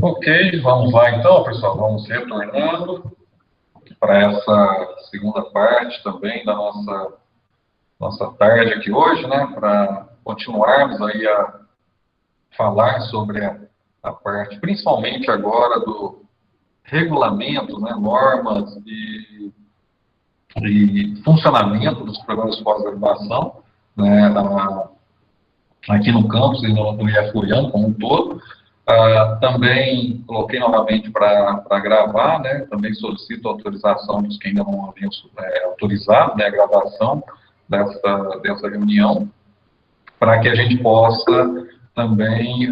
Ok, vamos lá então, pessoal. Vamos retornando para essa segunda parte também da nossa tarde aqui hoje, né? Para continuarmos aí a falar sobre a parte, principalmente agora, do regulamento, né? Normas e funcionamento dos programas de pós-graduação, né? Aqui no campus e no IF Goiano como um todo. Também coloquei novamente para gravar, né? Também solicito autorização dos que ainda não haviam autorizado, né, a gravação dessa reunião, para que a gente possa também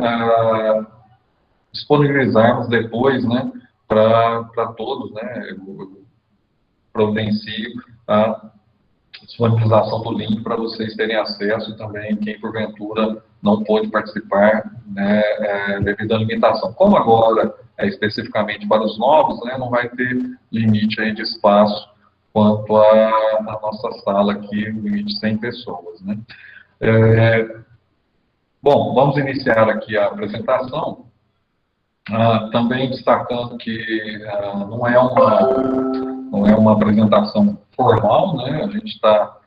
disponibilizarmos depois, né, para todos, né? Eu providencio a disponibilização do link para vocês terem acesso e também quem porventura não pôde participar, né, devido à limitação. Como agora é especificamente para os novos, né, não vai ter limite aí de espaço quanto à nossa sala aqui, limite de 100 pessoas, né. Bom, vamos iniciar aqui a apresentação, também destacando que não é uma apresentação formal, né? A gente está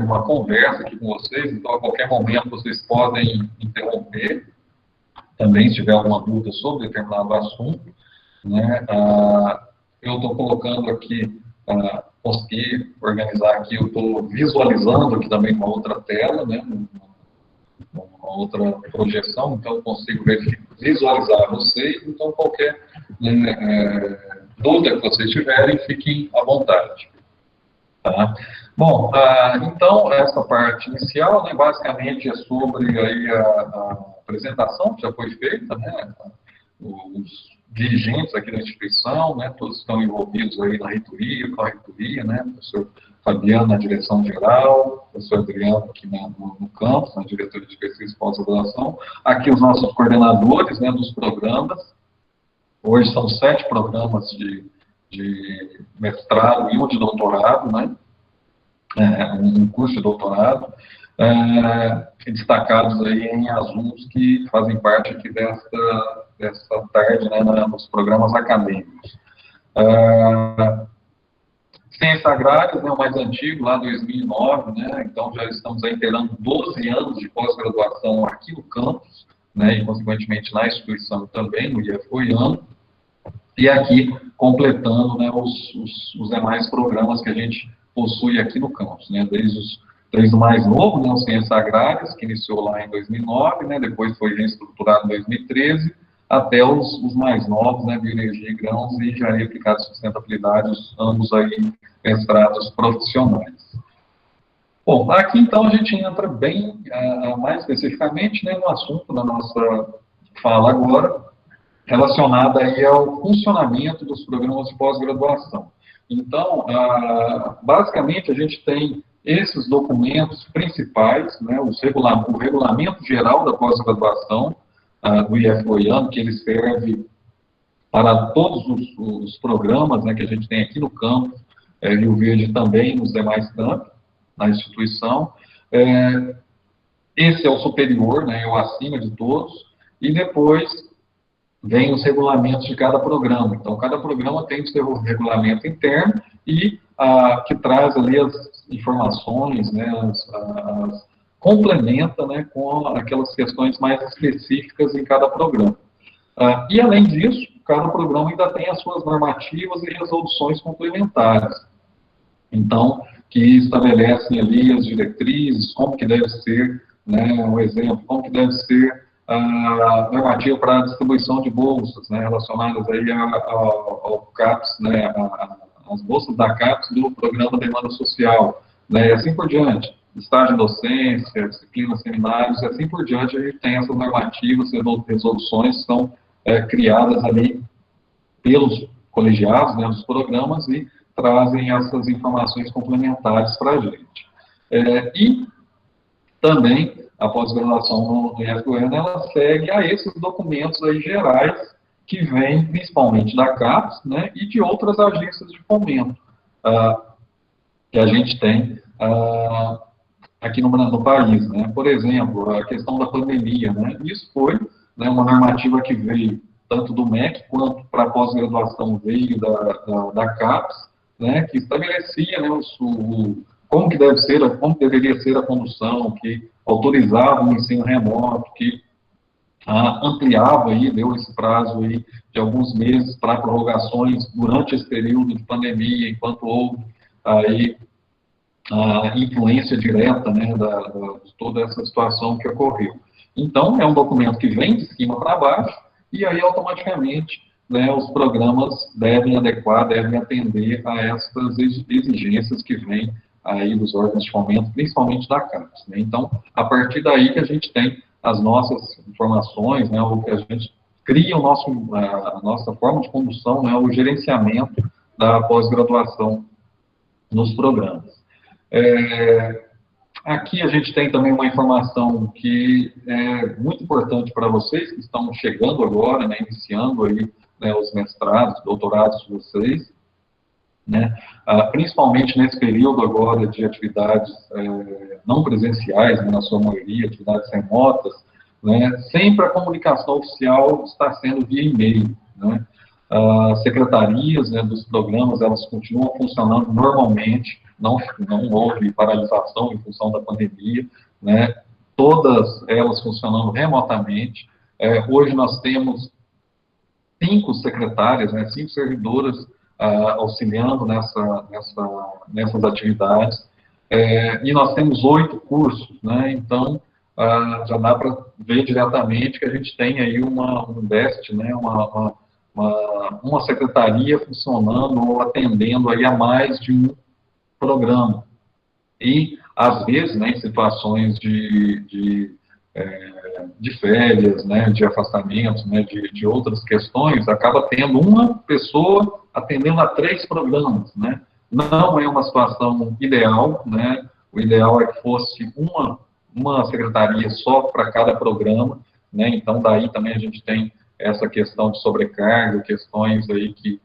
numa conversa aqui com vocês, então a qualquer momento vocês podem interromper, também se tiver alguma dúvida sobre determinado assunto, né? Eu estou colocando aqui, consegui organizar aqui, eu estou visualizando aqui também uma outra tela, né? Uma outra projeção, então eu consigo visualizar vocês, então qualquer dúvida que vocês tiverem, fiquem à vontade. Tá? Bom, então, essa parte inicial, né, basicamente é sobre aí a apresentação que já foi feita, né, os dirigentes aqui da instituição, né, todos estão envolvidos aí na reitoria, com a reitoria, né, o professor Fabiano na direção geral, o professor Adriano aqui no campus, na diretoria de pesquisa e pós-graduação, aqui os nossos coordenadores, né, dos programas. Hoje são 7 programas de mestrado e um de doutorado, né? Um curso de doutorado, destacados aí em alunos que fazem parte aqui dessa tarde, né, nos programas acadêmicos. Ciências Agrárias, né, o mais antigo, lá 2009, né, então já estamos aí inteirando 12 anos de pós-graduação aqui no campus, né, e consequentemente na instituição também, no IF Goiano. E aqui, completando, né, os demais programas que a gente possui aqui no campus, né, desde o mais novo, né, o Ciências Agrárias, que iniciou lá em 2009, né, depois foi reestruturado em 2013, até os mais novos, né, Bioenergia e Grãos e Engenharia Aplicada de Sustentabilidade, ambos aí mestrados profissionais. Bom, aqui então a gente entra bem, mais especificamente, né, no assunto da nossa fala agora, relacionada aí ao funcionamento dos programas de pós-graduação. Então, basicamente, a gente tem esses documentos principais, né, o regulamento geral da pós-graduação do IF Goiano, que ele serve para todos os programas, né, que a gente tem aqui no campus, Rio Verde também, nos demais campos, na instituição. Esse é o superior, né, é o acima de todos, e depois vem os regulamentos de cada programa. Então, cada programa tem o seu regulamento interno e que traz ali as informações, né, complementa, né, com aquelas questões mais específicas em cada programa. E, além disso, cada programa ainda tem as suas normativas e resoluções complementares. Então, que estabelecem ali as diretrizes, como que deve ser, né, um exemplo, como que deve ser a normativa para a distribuição de bolsas, né, relacionadas aí ao CAPES, né, as bolsas da CAPES do Programa de Demanda Social, né, e assim por diante. Estágio em docência, disciplinas, seminários, e assim por diante, a gente tem essas normativas e resoluções que são criadas ali pelos colegiados, né, dos programas, e trazem essas informações complementares para a gente. E também a pós-graduação no IF Goiano, ela segue a esses documentos aí gerais que vêm principalmente da CAPES, né, e de outras agências de fomento que a gente tem aqui no país, né. Por exemplo, a questão da pandemia, né, isso foi, né, uma normativa que veio tanto do MEC quanto para a pós-graduação veio da CAPES, né, que estabelecia, né, como que deve ser, como deveria ser a condução, que autorizava o ensino remoto, que ampliava aí, deu esse prazo aí de alguns meses para prorrogações durante esse período de pandemia, enquanto houve aí a influência direta, né, de toda essa situação que ocorreu. Então, é um documento que vem de cima para baixo, e aí, automaticamente, né, os programas devem adequar, devem atender a essas exigências que vêm aí dos órgãos de fomento, principalmente da CAPES, né? Então, a partir daí que a gente tem as nossas informações, né, o que a gente cria a nossa forma de condução, né, o gerenciamento da pós-graduação nos programas. Aqui a gente tem também uma informação que é muito importante para vocês que estão chegando agora, né, iniciando aí, né, os mestrados, doutorados de vocês, né, principalmente nesse período agora de atividades não presenciais, né, na sua maioria, atividades remotas, né, sempre a comunicação oficial está sendo via e-mail, né. As secretarias, né, dos programas, elas continuam funcionando normalmente, não houve paralisação em função da pandemia, né, todas elas funcionando remotamente. Hoje nós temos 5 secretárias, né, 5 servidoras auxiliando nessas atividades, e nós temos 8 cursos, né, então já dá para ver diretamente que a gente tem aí um déficit, né, uma secretaria funcionando ou atendendo aí a mais de um programa. E, às vezes, né, em situações de férias, né, de afastamento, né, de outras questões, acaba tendo uma pessoa atendendo a 3 programas, né. Não é uma situação ideal, né, o ideal é que fosse uma secretaria só para cada programa, né, então daí também a gente tem essa questão de sobrecarga, questões aí que,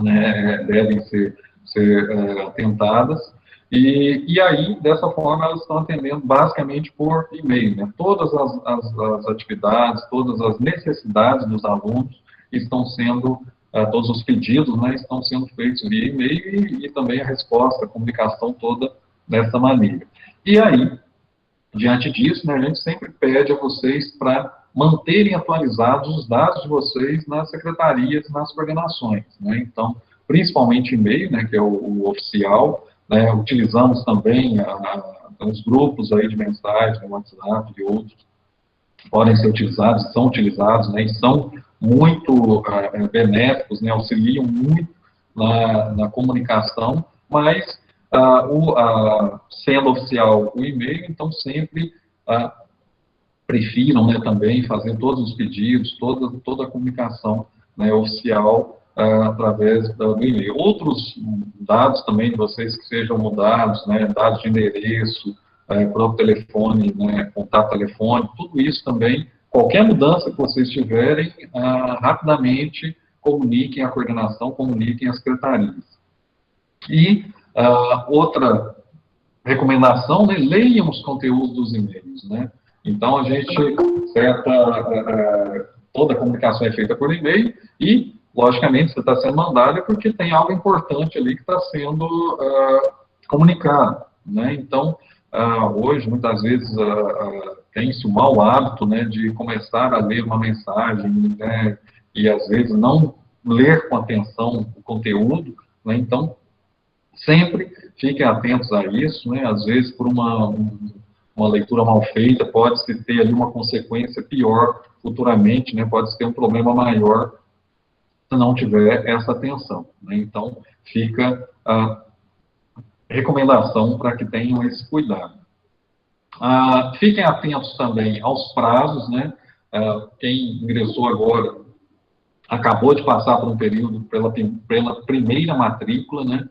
né, devem ser atentadas, e aí, dessa forma, elas estão atendendo basicamente por e-mail, né? Todas as atividades, todas as necessidades dos alunos estão sendo, todos os pedidos, né, estão sendo feitos via e-mail, e também a resposta, a comunicação toda dessa maneira. E aí, diante disso, né, a gente sempre pede a vocês para manterem atualizados os dados de vocês nas secretarias, nas coordenações, né? Então, principalmente e-mail, né, que é o oficial, né, utilizamos também os grupos aí de mensagem, no WhatsApp e outros, podem ser utilizados, são utilizados, né, e são muito benéficos, né, auxiliam muito na comunicação, mas sendo oficial o e-mail, então sempre prefiram, né, também fazer todos os pedidos, toda a comunicação, né, oficial através do e-mail. Outros dados também de vocês que sejam mudados, né, dados de endereço, próprio telefone, né, contato telefônico, tudo isso também, qualquer mudança que vocês tiverem, rapidamente comuniquem a coordenação, comuniquem as secretarias. E outra recomendação, né, leiam os conteúdos dos e-mails, né? Então, a gente, toda a comunicação é feita por e-mail e, logicamente, você está sendo mandado porque tem algo importante ali que está sendo comunicado, né? Então, hoje, muitas vezes, tem-se o mau hábito, né, de começar a ler uma mensagem, né, e, às vezes, não ler com atenção o conteúdo, né? Então, sempre fiquem atentos a isso, né? Às vezes, por uma leitura mal feita, pode-se ter ali uma consequência pior futuramente, né? Pode-se ter um problema maior se não tiver essa atenção, né? Então, fica a recomendação para que tenham esse cuidado. Fiquem atentos também aos prazos, né? Quem ingressou agora acabou de passar por um período pela primeira matrícula, né?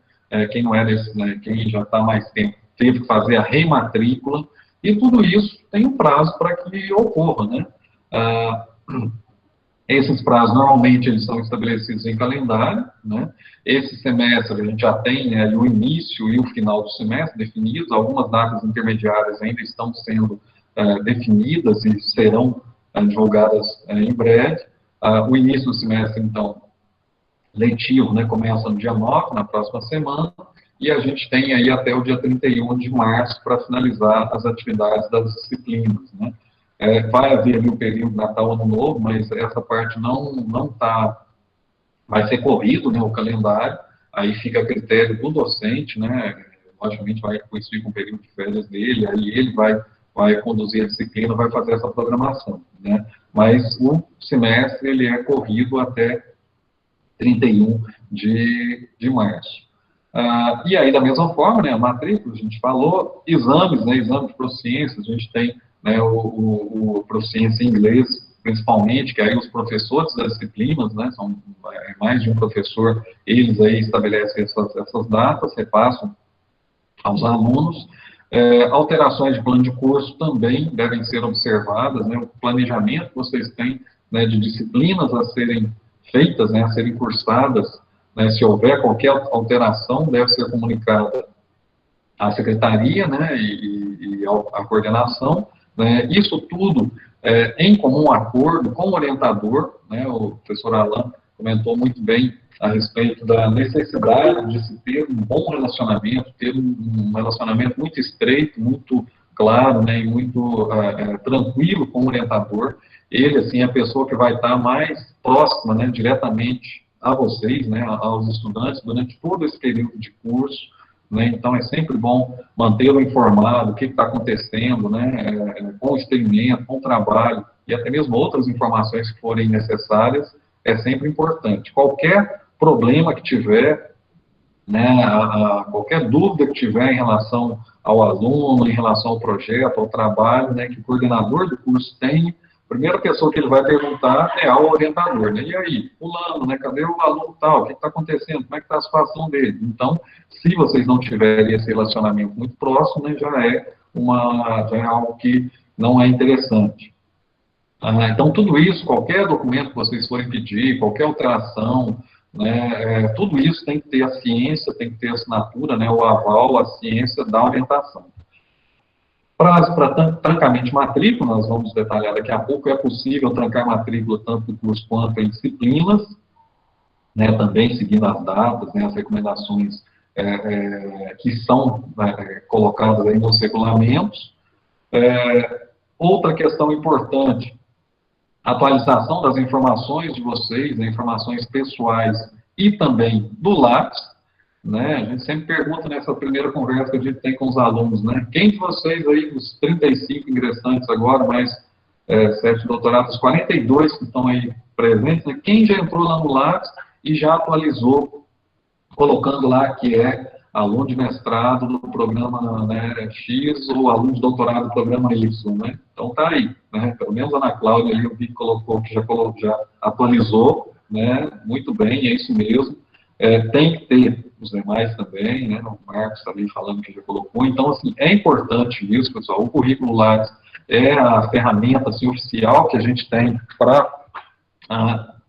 Quem não é desse, né, quem já está mais tempo, teve que fazer a rematrícula, e tudo isso tem um prazo para que ocorra, né? Esses prazos, normalmente, eles são estabelecidos em calendário, né? Esse semestre, a gente já tem, né, o início e o final do semestre definidos, algumas datas intermediárias ainda estão sendo definidas e serão divulgadas em breve. O início do semestre, então, letivo, né, começa no dia 9, na próxima semana, e a gente tem aí até o dia 31 de março para finalizar as atividades das disciplinas, né. Vai haver ali o período Natal, Ano Novo, mas essa parte não tá, vai ser corrido, né, o calendário, aí fica a critério do docente, né, logicamente vai coincidir com o período de férias dele, aí ele vai conduzir a disciplina, vai fazer essa programação, né, mas o semestre, ele é corrido até 31 de março. E aí, da mesma forma, né, a matrícula, a gente falou, exames, né, exame de proficiência, a gente tem, né, o proficiência em inglês, principalmente, que aí os professores das disciplinas, né, são mais de um professor, eles aí estabelecem essas datas, repassam aos alunos. Alterações de plano de curso também devem ser observadas, né, o planejamento que vocês têm, né, de disciplinas a serem feitas, né, a serem cursadas, né, se houver qualquer alteração, deve ser comunicada à secretaria, né, e à coordenação, né, isso tudo em comum acordo com o orientador, né, o professor Alan comentou muito bem a respeito da necessidade de se ter um bom relacionamento, ter um relacionamento muito estreito, muito claro, né, e muito tranquilo com o orientador. Ele, assim, é a pessoa que vai estar mais próxima, né, diretamente a vocês, né, aos estudantes, durante todo esse período de curso, né, então é sempre bom mantê-lo informado, o que está acontecendo, né, com o experimento, com o trabalho, e até mesmo outras informações que forem necessárias, é sempre importante. Qualquer problema que tiver, né, qualquer dúvida que tiver em relação ao aluno, em relação ao projeto, ao trabalho, né, que o coordenador do curso tem, a primeira pessoa que ele vai perguntar é ao orientador, né, e aí, fulano, né, cadê o aluno tal, o que está acontecendo, como é que está a situação dele? Então, se vocês não tiverem esse relacionamento muito próximo, né, já é algo que não é interessante. Então, tudo isso, qualquer documento que vocês forem pedir, qualquer alteração, né, tudo isso tem que ter a ciência, tem que ter a assinatura, né, o aval, a ciência da orientação. Para trancamento de matrícula, nós vamos detalhar daqui a pouco, é possível trancar matrícula tanto do curso quanto em disciplinas, né, também seguindo as datas, né, as recomendações que são colocadas aí nos regulamentos. Outra questão importante, atualização das informações de vocês, né, informações pessoais e também do Lattes, né, a gente sempre pergunta nessa primeira conversa que a gente tem com os alunos, né, quem de vocês aí, dos 35 ingressantes agora, mais 7 doutorados, 42 que estão aí presentes, né, quem já entrou lá no Lattes e já atualizou, colocando lá que é aluno de mestrado do programa, né, X ou aluno de doutorado do programa Y, né? Então tá aí, né? Pelo menos a Ana Cláudia ali eu vi que colocou, que já atualizou, né? Muito bem, é isso mesmo. Tem que ter os demais também, né? O Marcos está ali falando que já colocou. Então, assim, é importante isso, pessoal. O currículo Lattes é a ferramenta assim, oficial que a gente tem para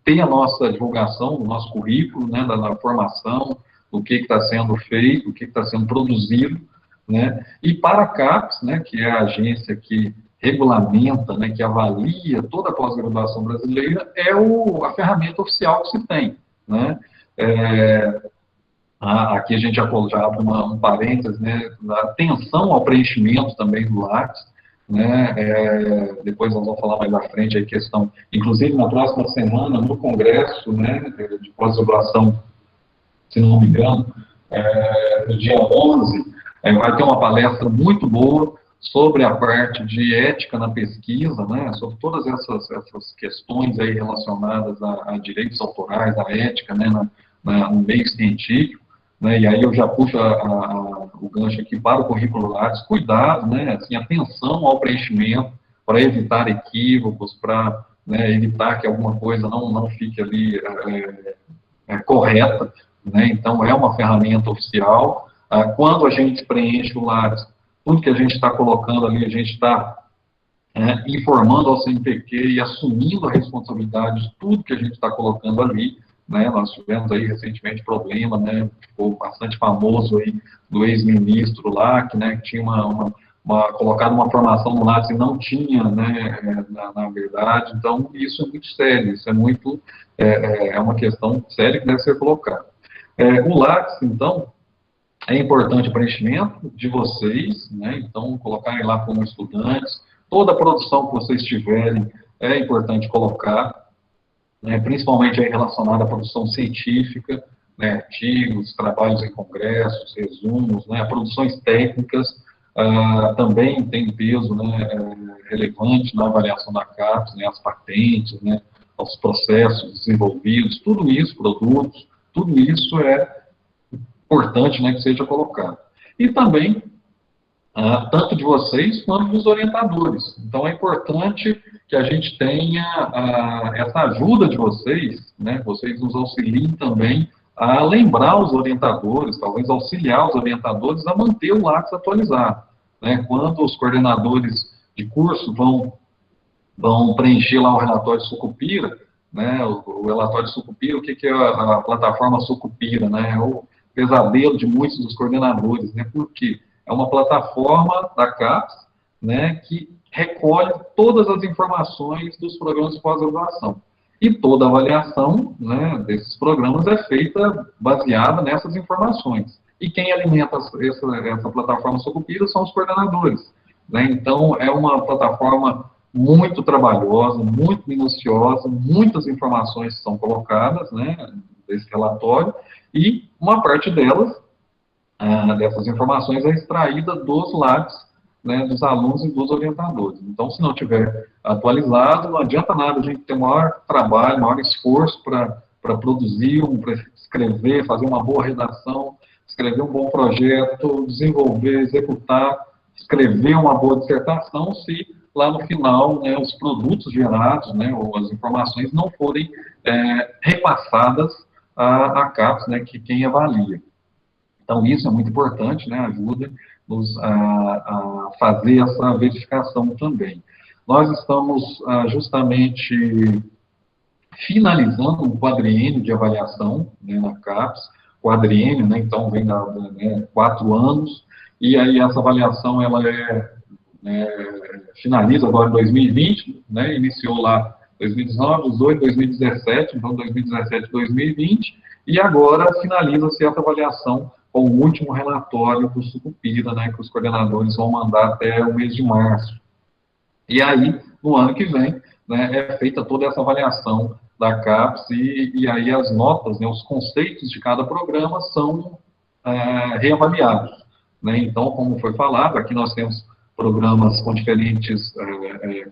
ter a nossa divulgação, o nosso currículo, né? Da formação, o que está sendo feito, o que está sendo produzido, né? E para a CAPES, né, que é a agência que regulamenta, né, que avalia toda a pós-graduação brasileira, é a ferramenta oficial que se tem, né? Aqui a gente já abre um parênteses, né, da atenção ao preenchimento também do Lattes, né, depois nós vamos falar mais à frente a questão, inclusive na próxima semana, no congresso, né, de pós-graduação, se não me engano, no dia 11, vai ter uma palestra muito boa sobre a parte de ética na pesquisa, né, sobre todas essas questões aí relacionadas a direitos autorais, a ética, né, no meio científico, né, e aí eu já puxo o gancho aqui para o currículo Lattes, cuidado, né, assim, atenção ao preenchimento, para evitar equívocos, para, né, evitar que alguma coisa não fique ali correta, né? Então, é uma ferramenta oficial. Quando a gente preenche o Lattes, tudo que a gente está colocando ali, a gente está informando ao CNPq e assumindo a responsabilidade de tudo que a gente está colocando ali, né? Nós tivemos aí recentemente problema, né? Ficou bastante famoso aí do ex-ministro lá, que, né, que tinha colocado uma formação no Lattes e não tinha, né, na verdade. Então, isso é muito sério, isso é uma questão séria que deve ser colocada. O Lattes, então, é importante o preenchimento de vocês, né, então, colocarem lá como estudantes, toda a produção que vocês tiverem é importante colocar, né, principalmente aí relacionada à produção científica, né, artigos, trabalhos em congressos, resumos, né, produções técnicas, também tem peso, né, relevante na avaliação da CAPES, né, as patentes, né, os processos desenvolvidos, tudo isso, produtos, tudo isso é importante, né, que seja colocado. E também, tanto de vocês quanto dos orientadores. Então, é importante que a gente tenha essa ajuda de vocês, né, vocês nos auxiliem também a lembrar os orientadores, talvez auxiliar os orientadores a manter o Lattes atualizado, né, quando os coordenadores de curso vão preencher lá o relatório de Sucupira, né, o relatório de Sucupira, o que é a plataforma Sucupira, né, é o pesadelo de muitos dos coordenadores, né, porque é uma plataforma da CAPES, né, que recolhe todas as informações dos programas de pós-graduação. E toda avaliação, né, desses programas é feita baseada nessas informações. E quem alimenta essa plataforma Sucupira são os coordenadores, né. Então, é uma plataforma muito trabalhosa, muito minuciosa, muitas informações são colocadas, né, desse relatório, e uma parte delas, dessas informações, é extraída dos Lattes, né, dos alunos e dos orientadores. Então, se não tiver atualizado, não adianta nada a gente ter maior trabalho, maior esforço para produzir, para escrever, fazer uma boa redação, escrever um bom projeto, desenvolver, executar, escrever uma boa dissertação, se lá no final, né, os produtos gerados, né, ou as informações não forem repassadas à CAPES, né, que quem avalia. Então, isso é muito importante, né, ajuda-nos a fazer essa verificação também. Nós estamos justamente finalizando um quadriênio de avaliação, né, na CAPES, quadriênio, né, então vem 4 anos, e aí essa avaliação ela finaliza agora em 2020, né, iniciou lá 2019, 2018, 2017, então 2017 e 2020, e agora finaliza-se essa avaliação com o último relatório do Sucupira, né, que os coordenadores vão mandar até o mês de março. E aí, no ano que vem, né, é feita toda essa avaliação da CAPES, e aí as notas, né, os conceitos de cada programa são reavaliados, né. Então, como foi falado, aqui nós temos programas com diferentes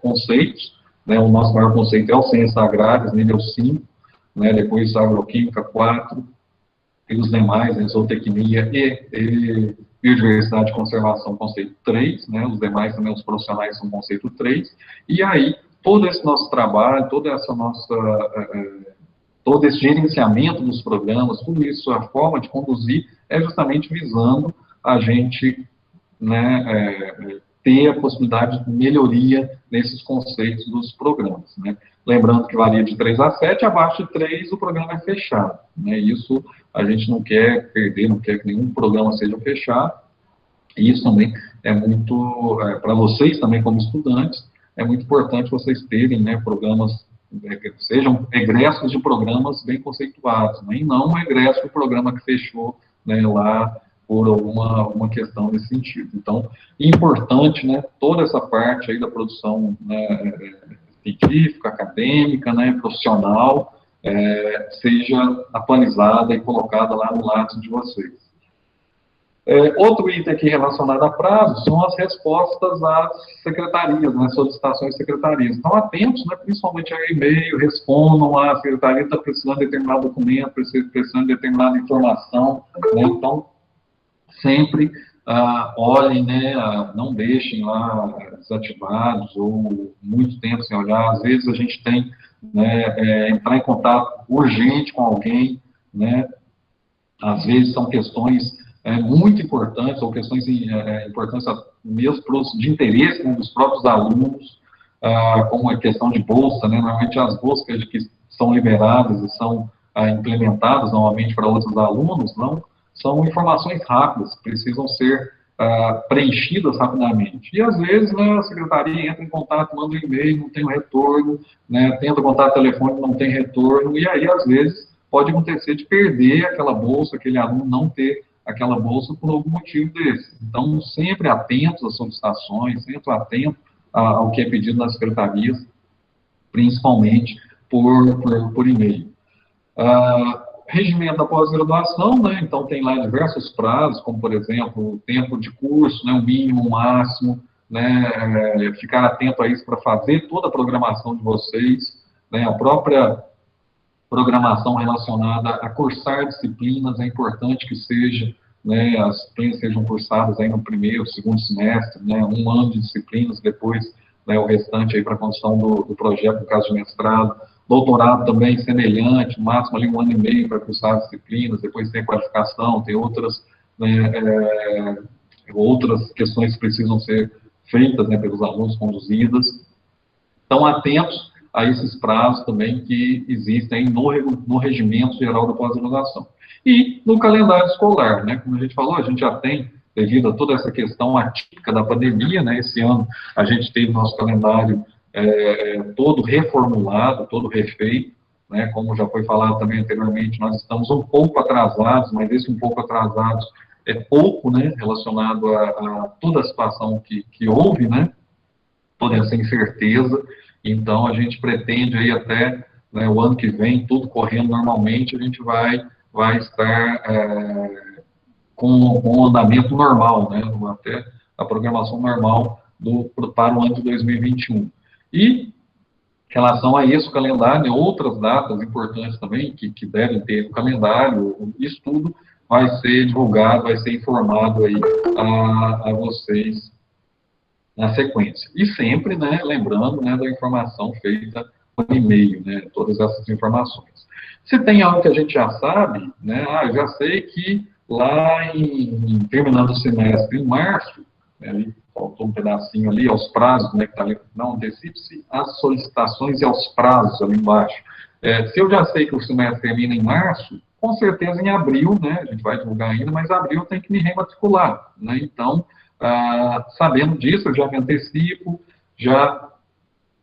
conceitos, né, o nosso maior conceito é o Ciências Agrárias, nível 5, né, depois Agroquímica 4, e os demais, né, Zootecnia e Biodiversidade e Conservação, conceito 3, né, os demais também, os profissionais, são conceito 3, e aí, todo esse nosso trabalho, todo esse gerenciamento dos programas, tudo isso, a forma de conduzir, é justamente visando a gente, né, ter a possibilidade de melhoria nesses conceitos dos programas, né. Lembrando que varia de 3 a 7, abaixo de 3 o programa é fechado, né. Isso a gente não quer perder, não quer que nenhum programa seja fechado, e isso também é muito, para vocês também como estudantes, é muito importante vocês terem, né, programas, sejam egressos de programas bem conceituados, né, e não um egresso de programa que fechou, né, lá por alguma questão nesse sentido. Então, importante, né, toda essa parte aí da produção, né, científica, acadêmica, né, profissional, seja atualizada e colocada lá no Lattes de vocês. Outro item aqui relacionado a prazo são as respostas às secretarias, né, solicitações de secretarias. Então, atentos, né, principalmente a e-mail, respondam lá, a secretaria está precisando de determinado documento, precisando de determinada informação, né, então, sempre olhem, né, não deixem lá desativados ou muito tempo sem olhar. Às vezes a gente tem, né, entrar em contato urgente com alguém, né, às vezes são questões muito importantes, ou questões importantes mesmo de interesse, né, dos próprios alunos, como a questão de bolsa, né, normalmente as bolsas que são liberadas e são implementadas novamente para outros alunos, não são informações rápidas, precisam ser preenchidas rapidamente. E, às vezes, né, a secretaria entra em contato, manda um e-mail, não tem um retorno, né, tenta contato telefônico, não tem retorno, e aí, às vezes, pode acontecer de perder aquela bolsa, aquele aluno não ter aquela bolsa por algum motivo desse. Então, sempre atentos às solicitações, sempre atentos ao que é pedido nas secretarias, principalmente por e-mail. Regimento da pós-graduação, né? Então tem lá diversos prazos, como, por exemplo, o tempo de curso, né? O mínimo, o máximo, né? Ficar atento a isso para fazer toda a programação de vocês, né? A própria programação relacionada a cursar disciplinas, é importante que seja, né? As disciplinas sejam cursadas aí no primeiro, segundo semestre, né? Um ano de disciplinas, depois, né, o restante aí para a condução do projeto, no caso de mestrado. Doutorado também semelhante, máximo ali 1 ano e meio para cursar as disciplinas, depois tem a qualificação, tem outras, né, outras questões que precisam ser feitas, né, pelos alunos, conduzidas. Então, atentos a esses prazos também que existem no regimento geral da pós-graduação. E no calendário escolar, né, como a gente falou, a gente já tem, devido a toda essa questão atípica da pandemia, né, esse ano a gente teve nosso calendário todo reformulado, todo refeito, né, como já foi falado também anteriormente, nós estamos um pouco atrasados, mas esse um pouco atrasados é pouco, né, relacionado a toda a situação que houve, né, toda essa incerteza. Então, a gente pretende aí até, né, o ano que vem, tudo correndo normalmente, a gente vai estar com um andamento normal, né, até a programação normal para o ano de 2021. E, em relação a isso, o calendário, outras datas importantes também, que devem ter no calendário, isso tudo vai ser divulgado, vai ser informado aí a vocês na sequência. E sempre, né, lembrando, né, da informação feita por e-mail, né, todas essas informações. Se tem algo que a gente já sabe, né, eu já sei que lá terminando o semestre em março, né, ali, faltou um pedacinho ali, aos prazos, né, que está ali, não antecipe-se as solicitações e aos prazos ali embaixo. Se eu já sei que o semestre termina em março, com certeza em abril, né, a gente vai divulgar ainda, mas em abril eu tenho que me rematricular, né, então, sabendo disso, eu já me antecipo, já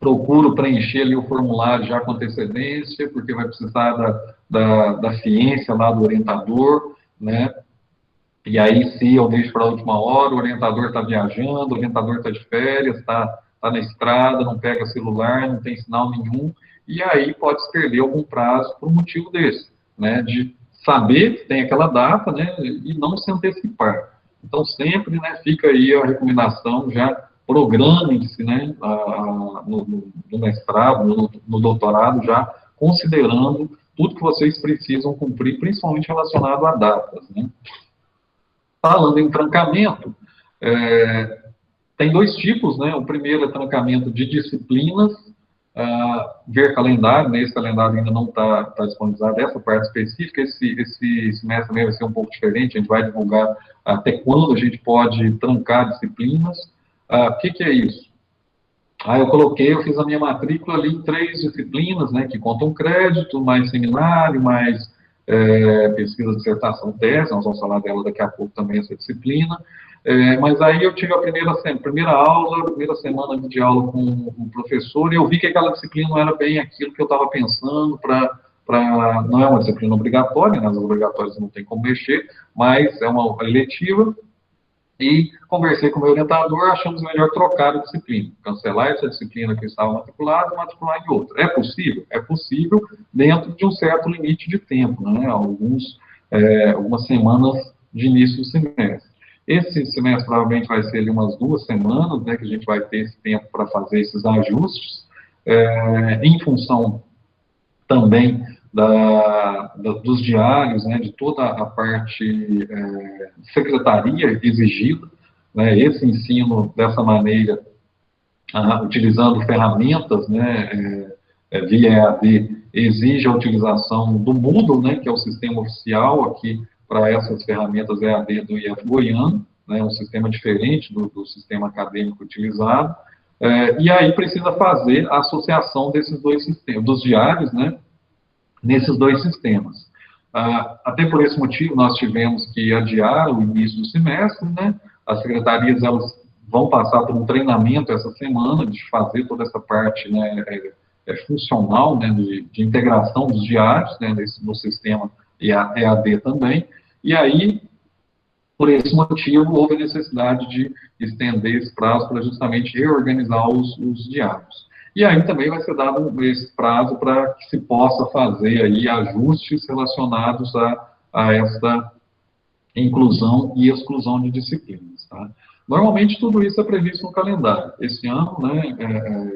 procuro preencher ali o formulário já com antecedência, porque vai precisar da ciência lá do orientador, né? E aí, se eu deixo para a última hora, o orientador está viajando, o orientador está de férias, está na estrada, não pega celular, não tem sinal nenhum, e aí pode se perder algum prazo por um motivo desse, né? De saber que tem aquela data, né? E não se antecipar. Então, sempre, né, fica aí a recomendação, já programem-se, né, no mestrado, no doutorado, já considerando tudo que vocês precisam cumprir, principalmente relacionado a datas, né. Falando em trancamento, tem dois tipos, né, o primeiro é trancamento de disciplinas, ver calendário, né, esse calendário ainda não está disponibilizado, essa parte específica, esse semestre também vai ser um pouco diferente, a gente vai divulgar até quando a gente pode trancar disciplinas. O que é isso? Eu fiz a minha matrícula ali em 3 disciplinas, né, que contam crédito, mais seminário, mais pesquisa, dissertação, tese, nós vamos falar dela daqui a pouco também, essa disciplina. Mas aí eu tive a primeira aula, primeira semana de aula com o professor, e eu vi que aquela disciplina não era bem aquilo que eu estava pensando, não é uma disciplina obrigatória, nas obrigatórias não tem como mexer, mas é uma eletiva, e conversei com o meu orientador, achamos melhor trocar a disciplina, cancelar essa disciplina que estava matriculada e matricular em outra. É possível? É possível dentro de um certo limite de tempo, né? Algumas semanas de início do semestre. Esse semestre provavelmente vai ser ali umas 2 semanas, né, que a gente vai ter esse tempo para fazer esses ajustes, em função também dos diários, né, de toda a parte de secretaria exigida, né, esse ensino dessa maneira, utilizando ferramentas, né, via EAD, exige a utilização do Moodle, né, que é o sistema oficial aqui para essas ferramentas EAD do IF Goiano, né, um sistema diferente do sistema acadêmico utilizado, e aí precisa fazer a associação desses dois sistemas, dos diários, né, nesses dois sistemas. Até por esse motivo, nós tivemos que adiar o início do semestre, né, as secretarias, elas vão passar por um treinamento essa semana de fazer toda essa parte, né, funcional, né, de integração dos diários, né, no sistema EAD também, e aí, por esse motivo, houve a necessidade de estender esse prazo para justamente reorganizar os diários. E aí também vai ser dado esse prazo para que se possa fazer aí ajustes relacionados a essa inclusão e exclusão de disciplinas. Tá? Normalmente, tudo isso é previsto no calendário. Esse ano, né,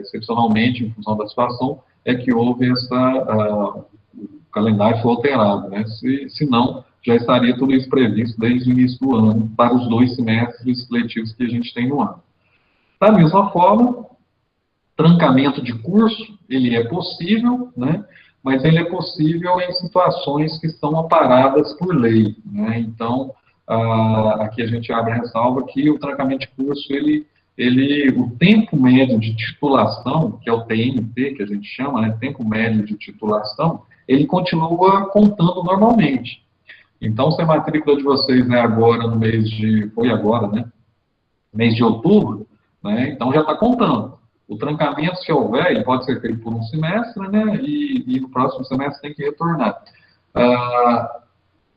excepcionalmente, em função da situação, é que houve o calendário foi alterado. Né? Se não, já estaria tudo isso previsto desde o início do ano, para os 2 semestres letivos que a gente tem no ano. Da mesma forma, trancamento de curso, ele é possível, né? Mas ele é possível em situações que são amparadas por lei, né? Então, aqui a gente abre a ressalva que o trancamento de curso, o tempo médio de titulação, que é o TMT, que a gente chama, né, tempo médio de titulação, ele continua contando normalmente. Então, se a matrícula de vocês é agora no mês de outubro, né, então já está contando. O trancamento, se houver, ele pode ser feito por um semestre, né, e no próximo semestre tem que retornar.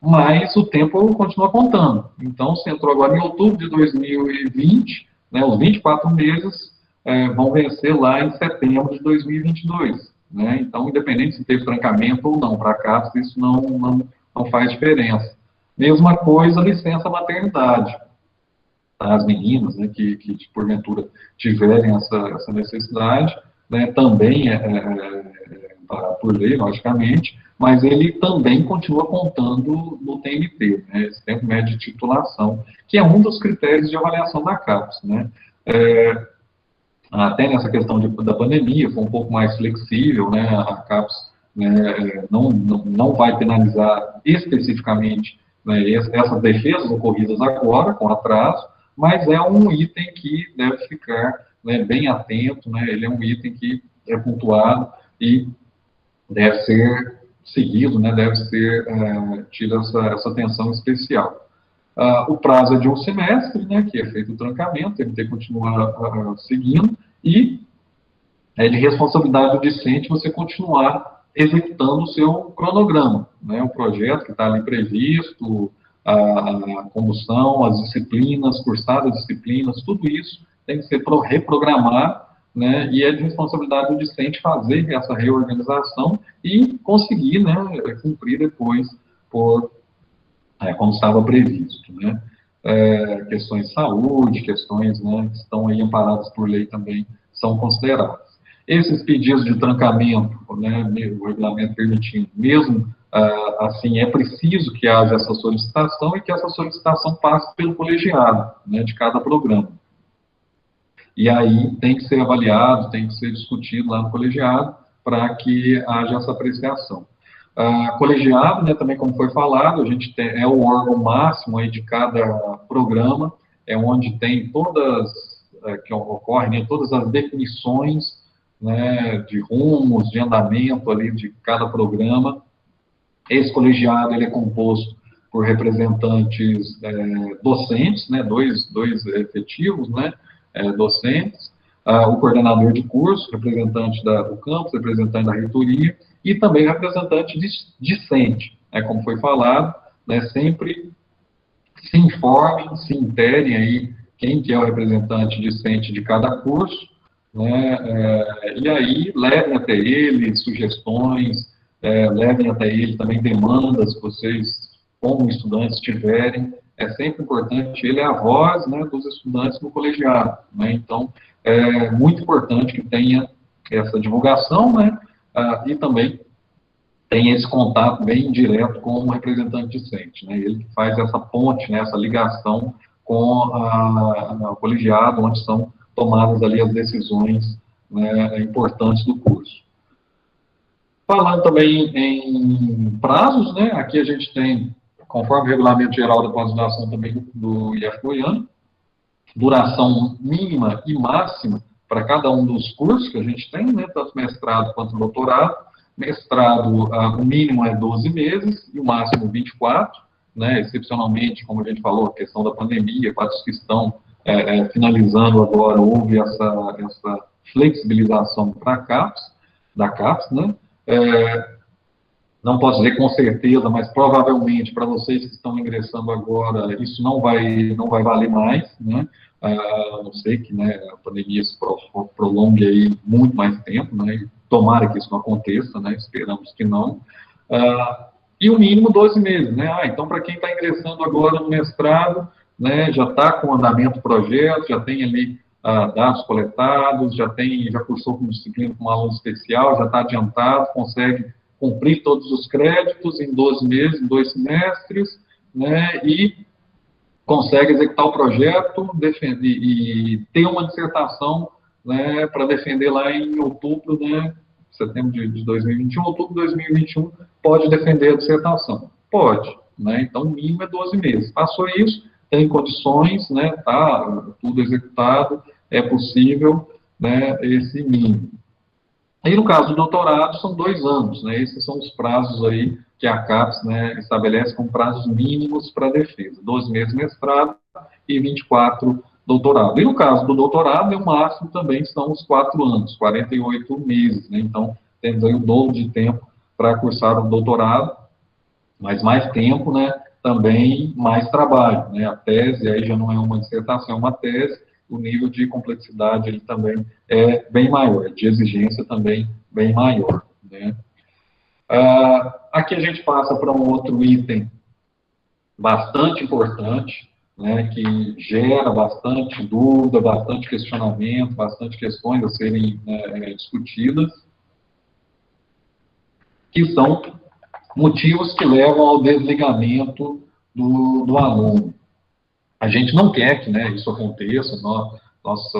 Mas o tempo continua contando. Então, se entrou agora em outubro de 2020, né, os 24 meses vão vencer lá em setembro de 2022. Né? Então, independente se teve trancamento ou não, para cá, isso não faz diferença. Mesma coisa, licença maternidade. As meninas, né, que porventura tiverem essa necessidade, né, também por lei, logicamente, mas ele também continua contando no TMT, né, esse tempo médio de titulação, que é um dos critérios de avaliação da CAPES. Né. Até nessa questão da pandemia, foi um pouco mais flexível, né, a CAPES, né, não vai penalizar especificamente, né, essas defesas ocorridas agora, com atraso, mas é um item que deve ficar, né, bem atento, né, ele é um item que é pontuado e deve ser seguido, né, deve ser tido essa atenção especial. O prazo é de um semestre, né, que é feito o trancamento, ele tem que continuar seguindo, e é de responsabilidade do discente você continuar executando o seu cronograma, né, o projeto que está ali previsto, a condução, as disciplinas, cursar as disciplinas, tudo isso tem que ser reprogramado, né, e é de responsabilidade do discente fazer essa reorganização e conseguir, né, cumprir depois como estava previsto, né. Questões de saúde, questões, né, que estão aí amparadas por lei também são consideradas. Esses pedidos de trancamento, né, o regulamento permitindo, mesmo assim, é preciso que haja essa solicitação e que essa solicitação passe pelo colegiado, né, de cada programa. E aí tem que ser avaliado, tem que ser discutido lá no colegiado para que haja essa apreciação. Colegiado, né, também como foi falado, a gente é o órgão máximo aí de cada programa, é onde tem que ocorrem, né, todas as definições, né, de rumos, de andamento ali de cada programa. Esse colegiado, ele é composto por representantes docentes, né, dois efetivos, né, docentes, o coordenador de curso, representante do campus, representante da reitoria, e também representante discente, né, como foi falado, né, sempre se informem, se interem aí quem que é o representante discente de cada curso, né, e aí levem até ele sugestões, levem até ele também demandas que vocês, como estudantes, tiverem. É sempre importante, ele é a voz, né, dos estudantes no colegiado, né, então é muito importante que tenha essa divulgação, né, e também tem esse contato bem direto com o representante discente, né, ele que faz essa ponte, né, essa ligação com o colegiado, onde são tomadas ali as decisões, né, importantes do curso. Falando também em prazos, né, aqui a gente tem, conforme o Regulamento Geral da Pós-Graduação também do IF Goiano, duração mínima e máxima para cada um dos cursos que a gente tem, né, tanto mestrado quanto doutorado. Mestrado, o mínimo é 12 meses e o máximo 24, né, excepcionalmente, como a gente falou, a questão da pandemia, para os que estão finalizando agora, houve essa flexibilização para a CAPES, da CAPES, né, não posso dizer com certeza, mas provavelmente para vocês que estão ingressando agora, isso não vai valer mais, né? A não ser que, né, a pandemia se prolongue aí muito mais tempo, né? E tomara que isso não aconteça, né? Esperamos que não. E o mínimo 12 meses, né? Então, para quem está ingressando agora no mestrado, né, já está com andamento do projeto, já tem ali dados coletados, já cursou com disciplina com um aluno especial, já está adiantado, consegue cumprir todos os créditos em 12 meses, em 2 semestres, né, e consegue executar o projeto e ter uma dissertação, né, para defender lá em outubro, né, setembro de 2021, outubro de 2021, pode defender a dissertação. Pode, né, então o mínimo é 12 meses. Passou isso, tem condições, né, tá tudo executado, é possível, né, esse mínimo. E no caso do doutorado, são 2 anos, né? Esses são os prazos aí que a CAPES, né, estabelece como prazos mínimos para a defesa. 12 meses mestrado e 24 doutorado. E no caso do doutorado, o máximo também são os 4 anos, 48 meses, né? Então, temos aí o dobro de tempo para cursar o doutorado, mas mais tempo, né? Também mais trabalho, né? A tese aí já não é uma dissertação, é uma tese, o nível de complexidade ele também é bem maior, de exigência também bem maior, né? Aqui a gente passa para um outro item bastante importante, né, que gera bastante dúvida, bastante questionamento, bastante questões a serem discutidas, que são motivos que levam ao desligamento do aluno. A gente não quer que, né, isso aconteça, nossa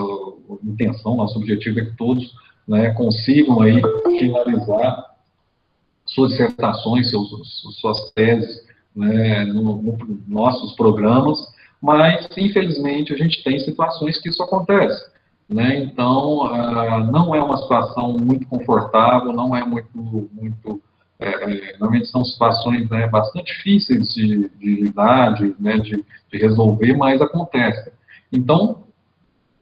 intenção, nosso objetivo é que todos, né, consigam aí finalizar suas dissertações, suas teses, né, nos nossos programas, mas, infelizmente, a gente tem situações que isso acontece, né? Então, não é uma situação muito confortável, não é normalmente são situações, né, bastante difíceis de lidar, né, de resolver, mas acontecem. Então,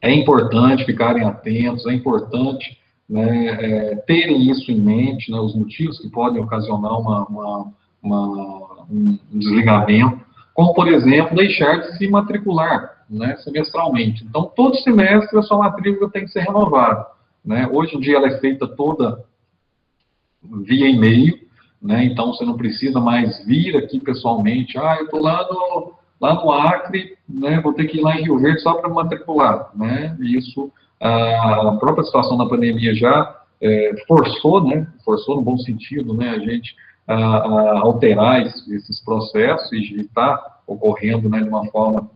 é importante ficarem atentos, é importante, né, terem isso em mente, né, os motivos que podem ocasionar um desligamento, como, por exemplo, deixar de se matricular, né, semestralmente. Então, todo semestre a sua matrícula tem que ser renovada, né? Hoje em dia ela é feita toda via e-mail, né? Então você não precisa mais vir aqui pessoalmente. Eu estou lá no Acre, né? Vou ter que ir lá em Rio Verde só para matricular, né? E isso, a própria situação da pandemia já forçou, né? Forçou no bom sentido, né? A gente a alterar esses processos e está ocorrendo, né, de uma forma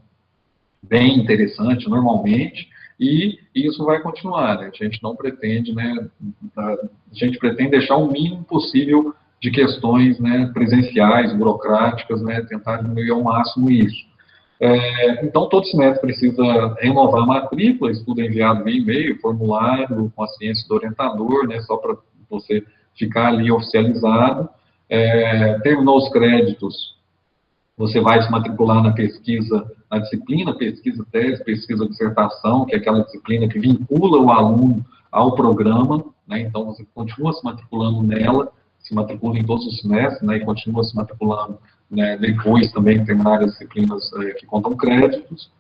bem interessante, normalmente, e isso vai continuar, né? A gente não pretende, né, a gente pretende deixar o mínimo possível de questões, né, presenciais, burocráticas, né, tentar diminuir ao máximo isso. Então, todo semestre precisa renovar a matrícula, isso tudo é enviado via e-mail, formulário, com a ciência do orientador, né, só para você ficar ali oficializado. Terminou os créditos, você vai se matricular na pesquisa, na disciplina, pesquisa tese, pesquisa dissertação, que é aquela disciplina que vincula o aluno ao programa, né? Então você continua se matriculando nela, se matricula em todos os semestres, né? E continua se matriculando, né, depois também terminar as disciplinas que contam créditos.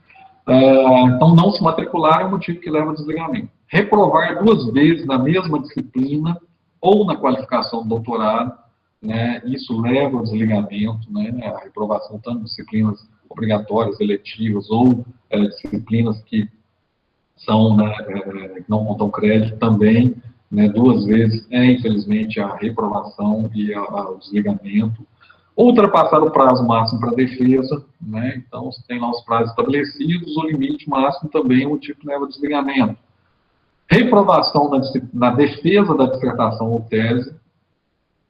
Então, não se matricular é o motivo que leva ao desligamento. Reprovar 2 vezes na mesma disciplina ou na qualificação do doutorado, né, isso leva ao desligamento, né, a reprovação tanto de disciplinas obrigatórias, eletivas, ou disciplinas que são, né, que não contam crédito também, né, 2 vezes infelizmente, a reprovação e o desligamento. Ultrapassar o prazo máximo para defesa, né, então, você tem lá os prazos estabelecidos, o limite máximo também é o motivo que leva ao desligamento. Reprovação na defesa da dissertação ou tese.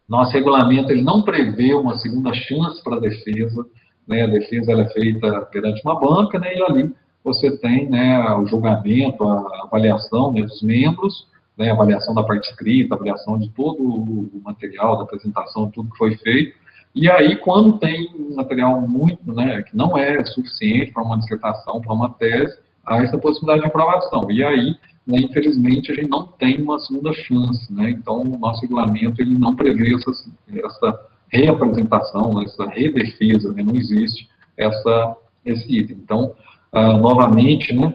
Nosso regulamento ele não prevê uma segunda chance para a defesa, né? A defesa ela é feita perante uma banca, né? E ali você tem, né, o julgamento, a avaliação, né, dos membros, né, a avaliação da parte escrita, a avaliação de todo o material, da apresentação, tudo que foi feito, E aí, quando tem um material muito, né, que não é suficiente para uma dissertação, para uma tese, há essa possibilidade de aprovação. E aí, né, infelizmente, a gente não tem uma segunda chance, né? Então, o nosso regulamento ele não prevê essa reapresentação, essa redefesa, né? Não existe esse item. Então, novamente, né,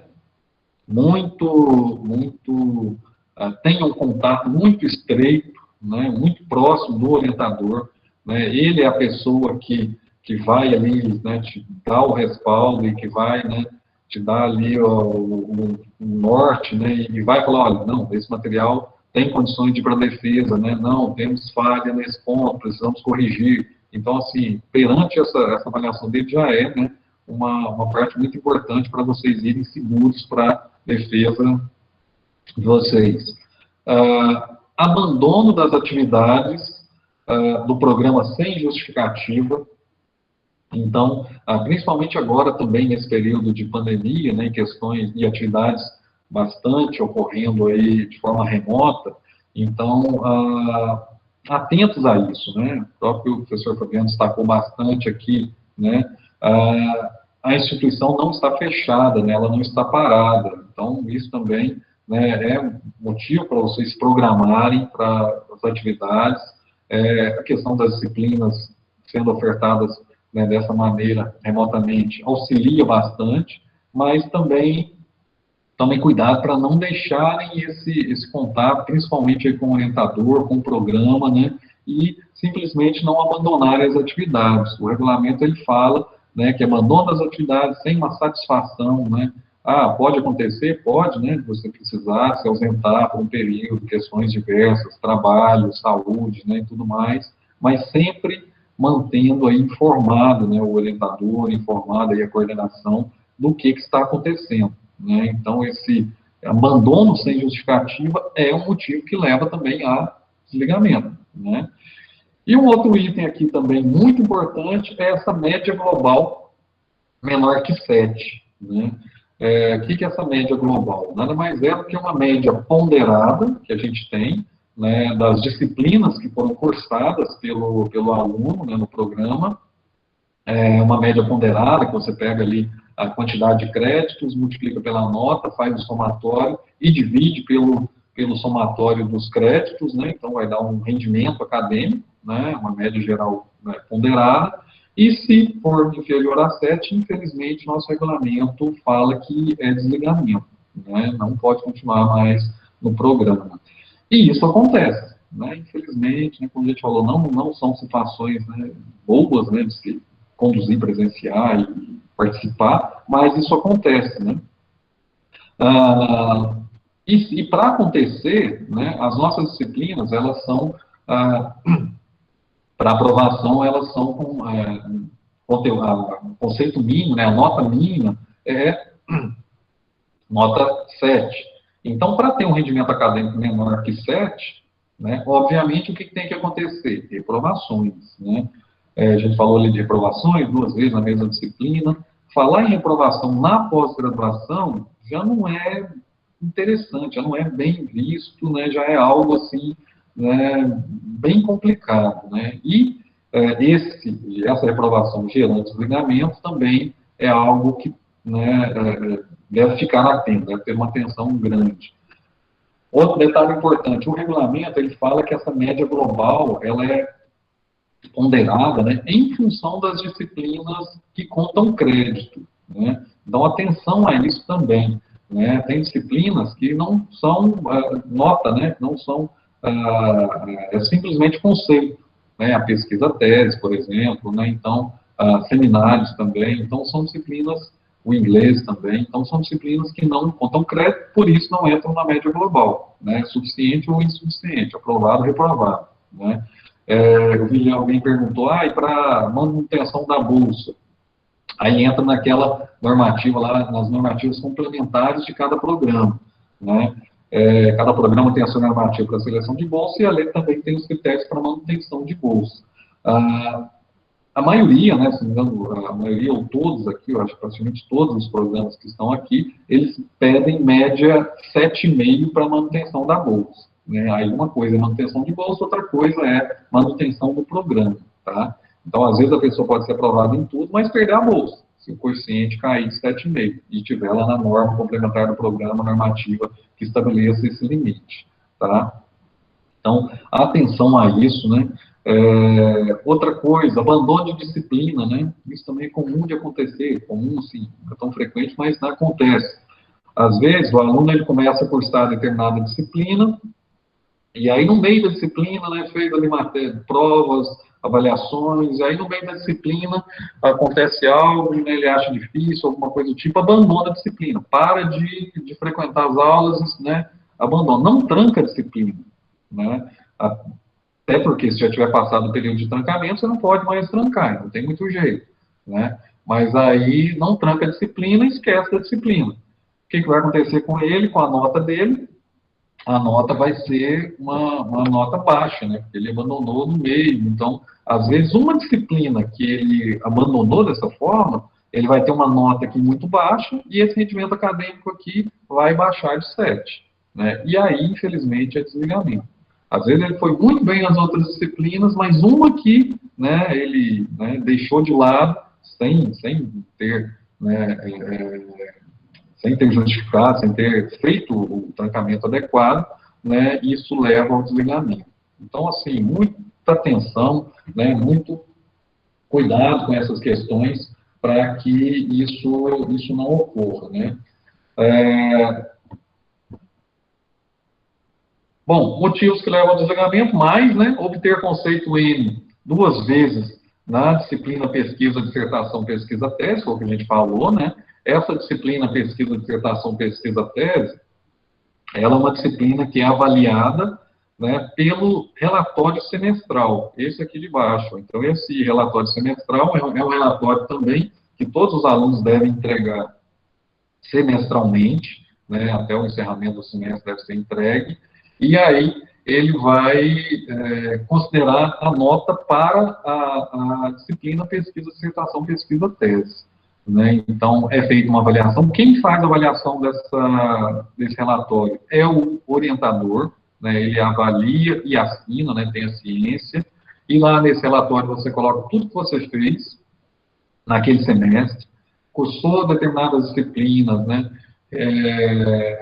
tenha um contato muito estreito, né, muito próximo do orientador, né, ele é a pessoa que vai ali, né, te dar o respaldo e que vai, né, te dar ali o norte, né, e vai falar, olha, não, esse material tem condições de ir para a defesa, né, não, temos falha nesse ponto, precisamos corrigir. Então, assim, perante essa avaliação dele já é, né, uma parte muito importante para vocês irem seguros para a defesa de vocês. Abandono das atividades do programa sem justificativa. Então, principalmente agora também nesse período de pandemia, né, questões e atividades bastante ocorrendo aí de forma remota, então, atentos a isso, né, o próprio professor Fabiano destacou bastante aqui, né, a instituição não está fechada, né, ela não está parada, então isso também, né, é motivo para vocês se programarem para as atividades, a questão das disciplinas sendo ofertadas, né, dessa maneira, remotamente, auxilia bastante, mas também tomem cuidado para não deixarem esse contato, principalmente aí com o orientador, com o programa, né, e simplesmente não abandonarem as atividades. O regulamento, ele fala, né, que abandono das atividades sem uma satisfação, né, pode acontecer? Pode, né, você precisar se ausentar por um período, questões diversas, trabalho, saúde, né, e tudo mais, mas sempre mantendo aí informado, né, o orientador, informado aí a coordenação do que está acontecendo, né. Então, esse abandono sem justificativa é um motivo que leva também a desligamento, né. E um outro item aqui também muito importante é essa média global menor que 7, né. O que é essa média global? Nada mais é do que uma média ponderada que a gente tem, né, das disciplinas que foram cursadas pelo aluno, né, no programa, uma média ponderada, que você pega ali a quantidade de créditos, multiplica pela nota, faz o somatório e divide pelo somatório dos créditos, né, então vai dar um rendimento acadêmico, né, uma média geral, né, ponderada, e se for inferior a 7, infelizmente, nosso regulamento fala que é desligamento, né, não pode continuar mais no programa. E isso acontece, né, infelizmente, né, como a gente falou, não são situações, né, boas, né, de se conduzir presencial e participar, mas isso acontece, né. E para acontecer, né, as nossas disciplinas, elas são, para aprovação, elas são com o conceito mínimo, né, a nota mínima é nota 7. Então, para ter um rendimento acadêmico menor que 7, né, obviamente, o que tem que acontecer? Reprovações, né? A gente falou ali de reprovações 2 vezes na mesma disciplina. Falar em reprovação na pós-graduação já não é interessante, já não é bem visto, né, já é algo assim, né, bem complicado, né, e essa reprovação gerando desligamento também é algo que, né, deve ficar atento, deve ter uma atenção grande. Outro detalhe importante, o regulamento, ele fala que essa média global, ela é ponderada, né, em função das disciplinas que contam crédito, né, então atenção a isso também, né, tem disciplinas que não são nota, né, não são simplesmente conceito, né, a pesquisa tese, por exemplo, né, então seminários também, então são disciplinas, o inglês também, então são disciplinas que não contam crédito, por isso não entram na média global, né, suficiente ou insuficiente, aprovado ou reprovado, né. Eu vi alguém perguntou, e para manutenção da bolsa? Aí entra naquela normativa lá, nas normativas complementares de cada programa, né? Cada programa tem a sua normativa para seleção de bolsa e a lei também tem os critérios para manutenção de bolsa. A maioria, né, se não me engano, a maioria ou todos aqui, eu acho praticamente todos os programas que estão aqui, eles pedem média 7,5 para manutenção da bolsa. Né? Aí uma coisa é manutenção de bolsa, outra coisa é manutenção do programa, tá? Então, às vezes, a pessoa pode ser aprovada em tudo, mas perder a bolsa, se o coeficiente cair de 7,5 e estiver lá na norma complementar do programa normativa que estabeleça esse limite, tá? Então, atenção a isso, né? Outra coisa, abandono de disciplina, né? Isso também é comum de acontecer, comum, sim, não é tão frequente, mas acontece. Às vezes, o aluno ele começa a cursar determinada disciplina, e aí no meio da disciplina, né, fez ali provas, avaliações, e aí no meio da disciplina acontece algo, né, ele acha difícil, alguma coisa do tipo, abandona a disciplina, para de frequentar as aulas, né, abandona, não tranca a disciplina, né, até porque se já tiver passado o período de trancamento, você não pode mais trancar, não tem muito jeito, né, mas aí não tranca a disciplina e esquece da disciplina. O que vai acontecer com ele, com a nota dele? A nota vai ser uma nota baixa, né? Porque ele abandonou no meio. Então, às vezes, uma disciplina que ele abandonou dessa forma, ele vai ter uma nota aqui muito baixa e esse rendimento acadêmico aqui vai baixar de 7. Né? E aí, infelizmente, é desligamento. Às vezes, ele foi muito bem nas outras disciplinas, mas uma aqui, né, ele, né, deixou de lado, sem ter, né, sem ter justificado, sem ter feito o trancamento adequado, né, isso leva ao desligamento. Então, assim, muita atenção, né, muito cuidado com essas questões para que isso não ocorra, né. Bom, motivos que levam ao desligamento, mais, né, obter conceito N 2 vezes na disciplina pesquisa, dissertação, pesquisa, tese, foi o que a gente falou, né, essa disciplina pesquisa, dissertação, pesquisa, tese, ela é uma disciplina que é avaliada, né, pelo relatório semestral, esse aqui de baixo. Então, esse relatório semestral é um relatório também que todos os alunos devem entregar semestralmente, né, até o encerramento do semestre deve ser entregue, e aí ele vai considerar a nota para a disciplina pesquisa, dissertação, pesquisa, tese. Né? Então, é feita uma avaliação. Quem faz a avaliação desse relatório é o orientador, né? Ele avalia e assina, né? Tem a ciência, e lá nesse relatório você coloca tudo que você fez naquele semestre, cursou determinadas disciplinas, né?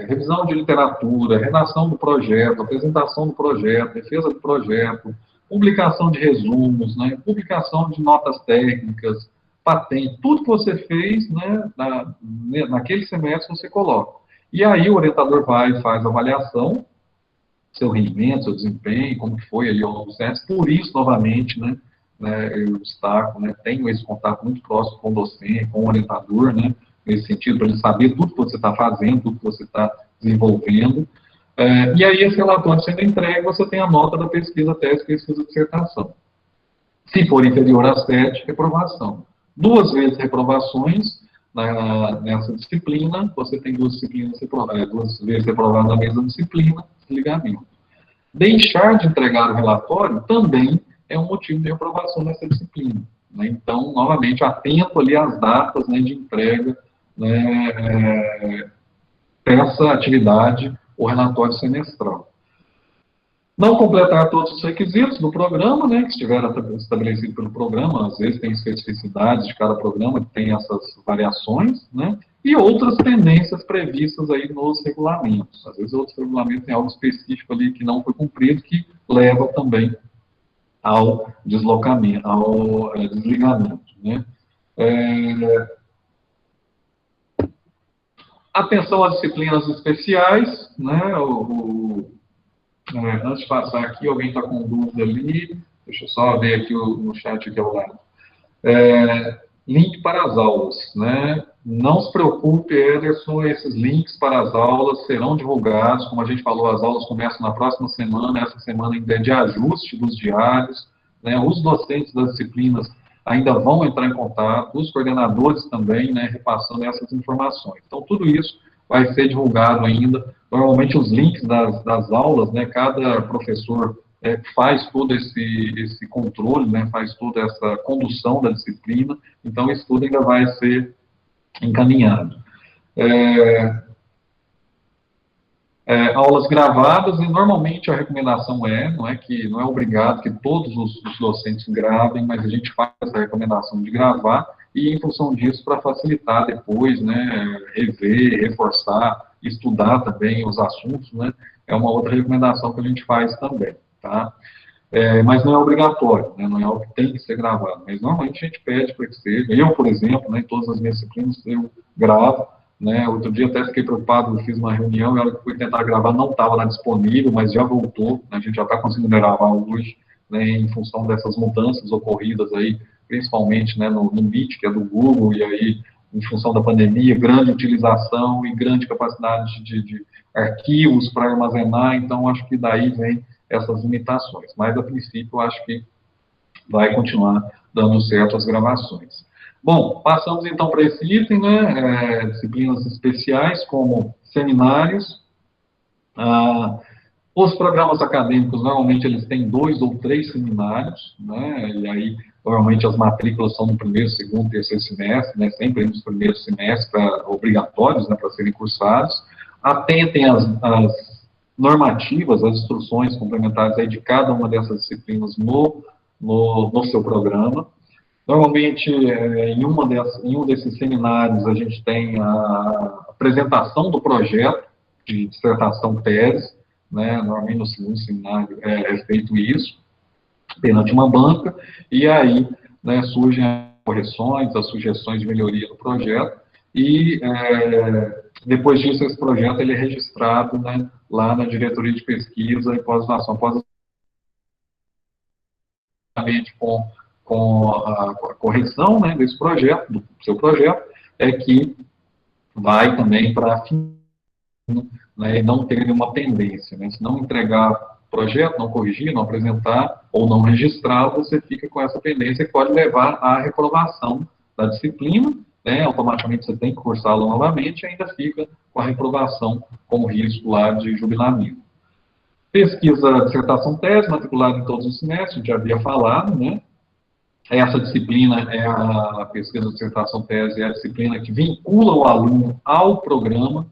Revisão de literatura, redação do projeto, apresentação do projeto, defesa do projeto, publicação de resumos, né? Publicação de notas técnicas, patente, tudo que você fez, né, naquele semestre você coloca. E aí o orientador vai e faz a avaliação, seu rendimento, seu desempenho, como que foi ali ao longo do semestre. Por isso, novamente, eu destaco, tenho esse contato muito próximo com o docente, com o orientador, nesse sentido, para ele saber tudo que você está fazendo, tudo que você está desenvolvendo. E aí, esse relatório sendo entregue, você tem a nota da pesquisa, tese, pesquisa, dissertação. Se for inferior a 7, reprovação. 2 vezes reprovações nessa disciplina, você tem 2 disciplinas, 2 vezes reprovado na mesma disciplina, desligamento. Deixar de entregar o relatório também é um motivo de reprovação nessa disciplina. Né? Então, novamente, atento ali às datas, né, de entrega, dessa atividade, o relatório semestral. Não completar todos os requisitos do programa, que estiver estabelecido pelo programa, às vezes tem especificidades de cada programa que tem essas variações, e outras tendências previstas aí nos regulamentos. Às vezes outros regulamentos têm algo específico ali que não foi cumprido, que leva também ao deslocamento, ao desligamento. Atenção às disciplinas especiais, antes de passar aqui, alguém está com dúvida ali, deixa eu só ver aqui no chat aqui ao lado. Link para as aulas, Não se preocupe, Ederson, esses links para as aulas serão divulgados, como a gente falou, as aulas começam na próxima semana, essa semana ainda é de ajuste dos diários, Os docentes das disciplinas ainda vão entrar em contato, os coordenadores também, repassando essas informações. Então, tudo isso vai ser divulgado ainda. Normalmente, os links das aulas, cada professor faz todo esse controle, faz toda essa condução da disciplina, então, isso tudo ainda vai ser encaminhado. aulas gravadas, e normalmente a recomendação não é obrigado que todos os docentes gravem, mas a gente faz essa recomendação de gravar, e em função disso, para facilitar depois, né, rever, reforçar, estudar também os assuntos, né, é uma outra recomendação que a gente faz também, tá? Mas não é obrigatório, né, não é algo que tem que ser gravado, mas normalmente a gente pede para que seja. Eu, por exemplo, né, em todas as minhas disciplinas, eu gravo, né, outro dia até fiquei preocupado, eu fiz uma reunião, e a hora que fui tentar gravar não estava lá disponível, mas já voltou, né, a gente já está conseguindo gravar hoje, né, em função dessas mudanças ocorridas aí, principalmente, né, no Meet, que é do Google, e aí, em função da pandemia, grande utilização e grande capacidade de arquivos para armazenar, então acho que daí vem essas limitações. Mas, a princípio, eu acho que vai continuar dando certo as gravações. Bom, passamos então para esse item, né, disciplinas especiais, como seminários. Os programas acadêmicos, normalmente, eles têm 2 ou 3 seminários, né, e aí, normalmente, as matrículas são no primeiro, segundo, terceiro semestre, né, sempre nos primeiros semestres, obrigatórios, né, para serem cursados. Atentem às normativas, às instruções complementares aí de cada uma dessas disciplinas no seu programa. Normalmente, em um desses seminários, a gente tem a apresentação do projeto de dissertação tese, né? Normalmente no segundo seminário é feito isso, perante uma banca, e aí, né, surgem as correções, as sugestões de melhoria do projeto, e depois disso esse projeto ele é registrado, né, lá na diretoria de pesquisa e pós-graduação, com a correção, né, desse projeto, do seu projeto, é que vai também para, né, e não ter nenhuma pendência, né? Se não entregar projeto, não corrigir, não apresentar ou não registrar, você fica com essa pendência que pode levar à reprovação da disciplina, né? Automaticamente você tem que cursá-la novamente e ainda fica com a reprovação com risco lá de jubilamento. Pesquisa, dissertação, tese, matriculada em todos os semestres, já havia falado, né? Essa disciplina é a pesquisa, dissertação, tese, é a disciplina que vincula o aluno ao programa,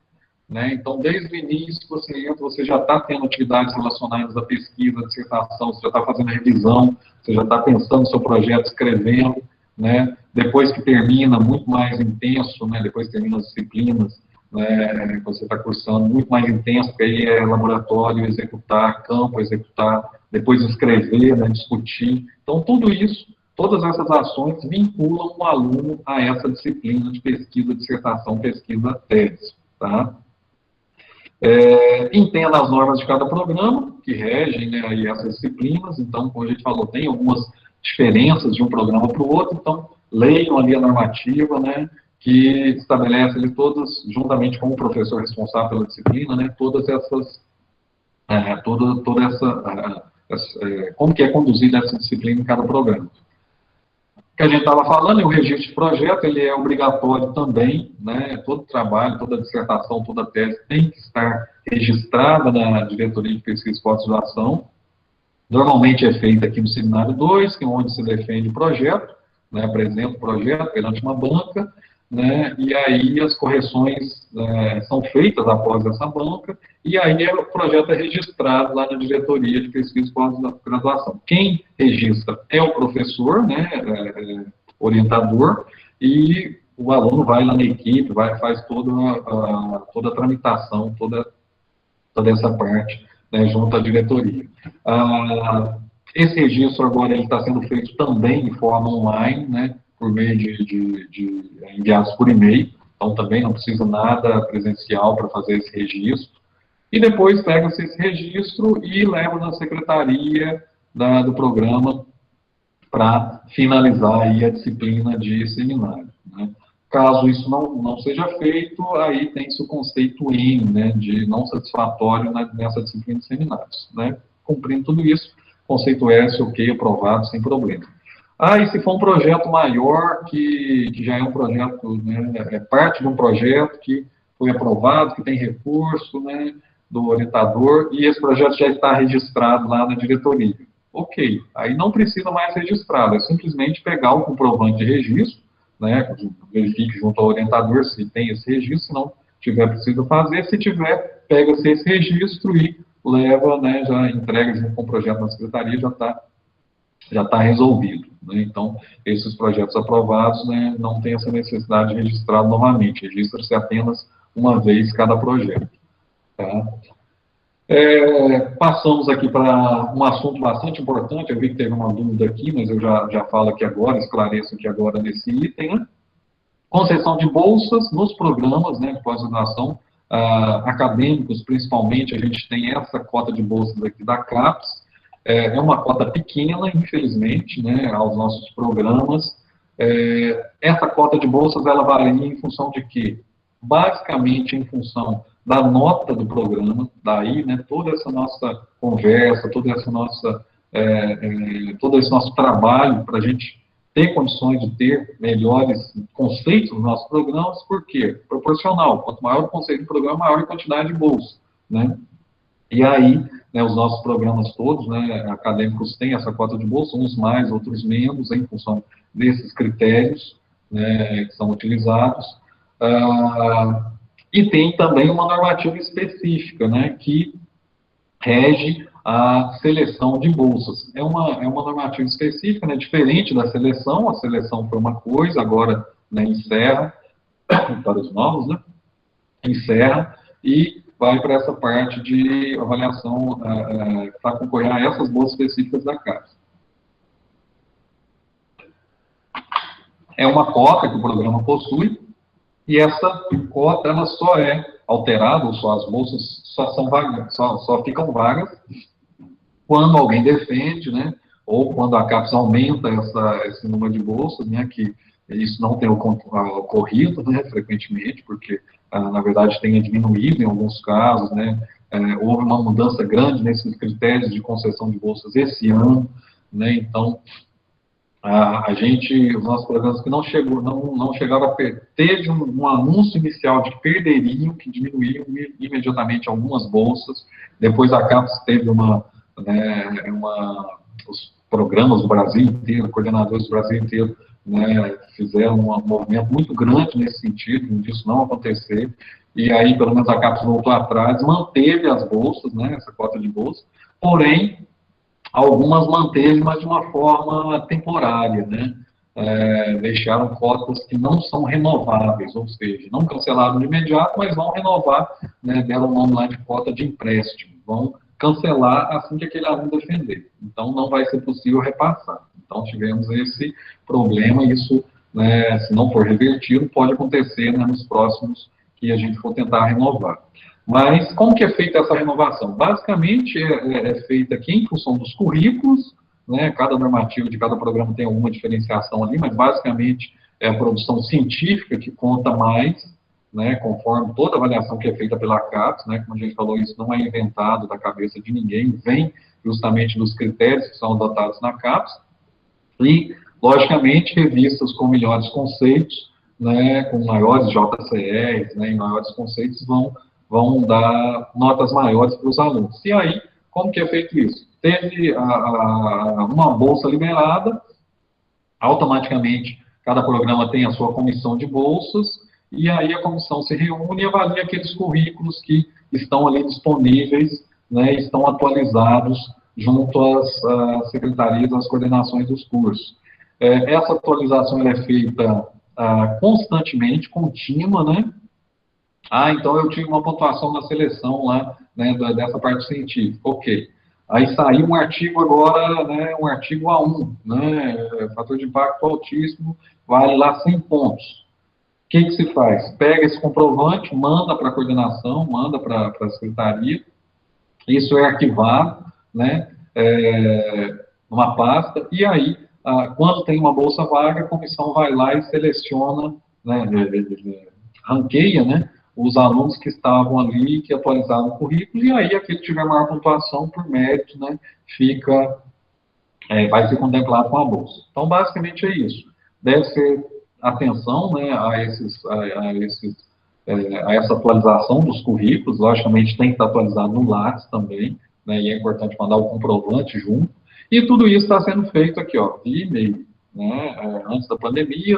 né? Então, desde o início, você entra, você já está tendo atividades relacionadas à pesquisa, à dissertação, você já está fazendo revisão, você já está pensando no seu projeto, escrevendo, né? Depois que termina, muito mais intenso, né? Depois que termina as disciplinas, né? Você está cursando, muito mais intenso, porque aí é laboratório, executar, campo, executar, depois escrever, né? Discutir. Então, tudo isso, todas essas ações vinculam o aluno a essa disciplina de pesquisa, dissertação, pesquisa, tese, tá? Entenda as normas de cada programa, que regem, né, aí essas disciplinas. Então, como a gente falou, tem algumas diferenças de um programa para o outro, então leiam ali a normativa, né, que estabelece ali todas, juntamente com o professor responsável pela disciplina, né, todas essas, como que é conduzida essa disciplina em cada programa. Que a gente estava falando, o registro de projeto, ele é obrigatório também, né? Todo trabalho, toda dissertação, toda tese tem que estar registrada na diretoria de pesquisa e pós-graduação. Normalmente é feita aqui no seminário 2, que é onde se defende o projeto, né? Apresenta o projeto perante uma banca, né? E aí as correções são feitas após essa banca, e aí o projeto é registrado lá na diretoria de pesquisa e pós-graduação. Quem registra é o professor, né, orientador, e o aluno vai lá na equipe, faz toda a tramitação, toda essa parte, né, junto à diretoria. Esse registro agora está sendo feito também de forma online, né, por meio de enviados por e-mail, então também não precisa nada presencial para fazer esse registro. E depois pega-se esse registro e leva na secretaria do programa para finalizar aí a disciplina de seminário, né? Caso isso não seja feito, aí tem-se o conceito N, né, de não satisfatório nessa disciplina de seminários, né? Cumprindo tudo isso, conceito S, ok, aprovado, sem problema. E se for um projeto maior, que já é um projeto, né, é parte de um projeto que foi aprovado, que tem recurso, né, do orientador, e esse projeto já está registrado lá na diretoria. Ok, aí não precisa mais registrar, é simplesmente pegar o comprovante de registro, né, verifique junto ao orientador se tem esse registro, senão tiver preciso fazer. Se tiver, pega-se esse registro e leva, né, já entrega junto com o projeto na secretaria, já tá resolvido, né? Então, esses projetos aprovados, né, não tem essa necessidade de registrar novamente, registra-se apenas uma vez cada projeto. Tá? Passamos aqui para um assunto bastante importante, eu vi que teve uma dúvida aqui, mas eu já falo aqui agora, esclareço aqui agora nesse item, né? Concessão de bolsas nos programas, né, de pós-graduação, acadêmicos, principalmente, a gente tem essa cota de bolsas aqui da CAPES, é uma cota pequena, infelizmente, né, aos nossos programas. Essa cota de bolsas, ela varia em função de quê? Basicamente em função da nota do programa, daí, né, toda essa nossa conversa, todo esse nosso trabalho para a gente ter condições de ter melhores conceitos nos nossos programas, por quê? Proporcional. Quanto maior o conceito do programa, maior a quantidade de bolsa, né? E aí, né, os nossos programas todos, né, acadêmicos têm essa cota de bolsa, uns mais, outros menos, em função desses critérios, né, que são utilizados. E tem também uma normativa específica, né, que rege a seleção de bolsas. É uma normativa específica, né, diferente da seleção. A seleção foi uma coisa, agora, né, encerra, para os novos, né, encerra, e vai para essa parte de avaliação para concorrer a essas bolsas específicas da CAPES. É uma cota que o programa possui, e essa cota ela só é alterada, ou só as bolsas só ficam vagas quando alguém defende, né, ou quando a CAPES aumenta esse número de bolsas, né, que isso não tem ocorrido, né, frequentemente, porque, na verdade, tem diminuído em alguns casos, né, houve uma mudança grande nesses critérios de concessão de bolsas esse ano, né, então, os nossos programas que não chegaram a teve um anúncio inicial de que perderiam, que diminuíam imediatamente algumas bolsas, depois a CAPES teve os programas do Brasil inteiro, coordenadores do Brasil inteiro, né, fizeram um movimento muito grande nesse sentido, disso não acontecer, e aí pelo menos a CAPES voltou atrás, manteve as bolsas, né, essa cota de bolsa, porém, algumas manteve, mas de uma forma temporária, né, deixaram cotas que não são renováveis, ou seja, não cancelaram de imediato, mas vão renovar, né, deram o nome lá de cota de empréstimo, vão cancelar assim que aquele aluno defender. Então, não vai ser possível repassar. Então, tivemos esse problema, e isso, né, se não for revertido, pode acontecer, né, nos próximos que a gente for tentar renovar. Mas, como que é feita essa renovação? Basicamente, é feita aqui em função dos currículos, né, cada normativo de cada programa tem alguma diferenciação ali, mas, basicamente, é a produção científica que conta mais, né, conforme toda avaliação que é feita pela CAPES, né, como a gente falou, isso não é inventado da cabeça de ninguém, vem justamente dos critérios que são adotados na CAPES, e, logicamente, revistas com melhores conceitos, né, com maiores JCRs, né, e maiores conceitos vão dar notas maiores para os alunos. E aí, como que é feito isso? Teve uma bolsa liberada, automaticamente cada programa tem a sua comissão de bolsas, e aí a comissão se reúne e avalia aqueles currículos que estão ali disponíveis, né, estão atualizados junto às secretarias, às coordenações dos cursos. Essa atualização é feita constantemente, contínua, né? Então eu tive uma pontuação na seleção lá, né, dessa parte científica, ok. Aí saiu um artigo agora, né, um artigo A1, né, fator de impacto altíssimo, vale lá 100 pontos. O que se faz? Pega esse comprovante, manda para a coordenação, manda para a secretaria, isso é arquivado, né, numa pasta, e aí, quando tem uma bolsa vaga, a comissão vai lá e seleciona, né, ranqueia, né, os alunos que estavam ali, que atualizavam o currículo, e aí aquele que tiver maior pontuação por mérito, né, vai ser contemplado com a bolsa. Então, basicamente é isso. Deve ser atenção, né, a essa atualização dos currículos, logicamente tem que estar atualizado no Lattes também, né, e é importante mandar o comprovante junto, e tudo isso está sendo feito aqui, ó, via e-mail, né, antes da pandemia,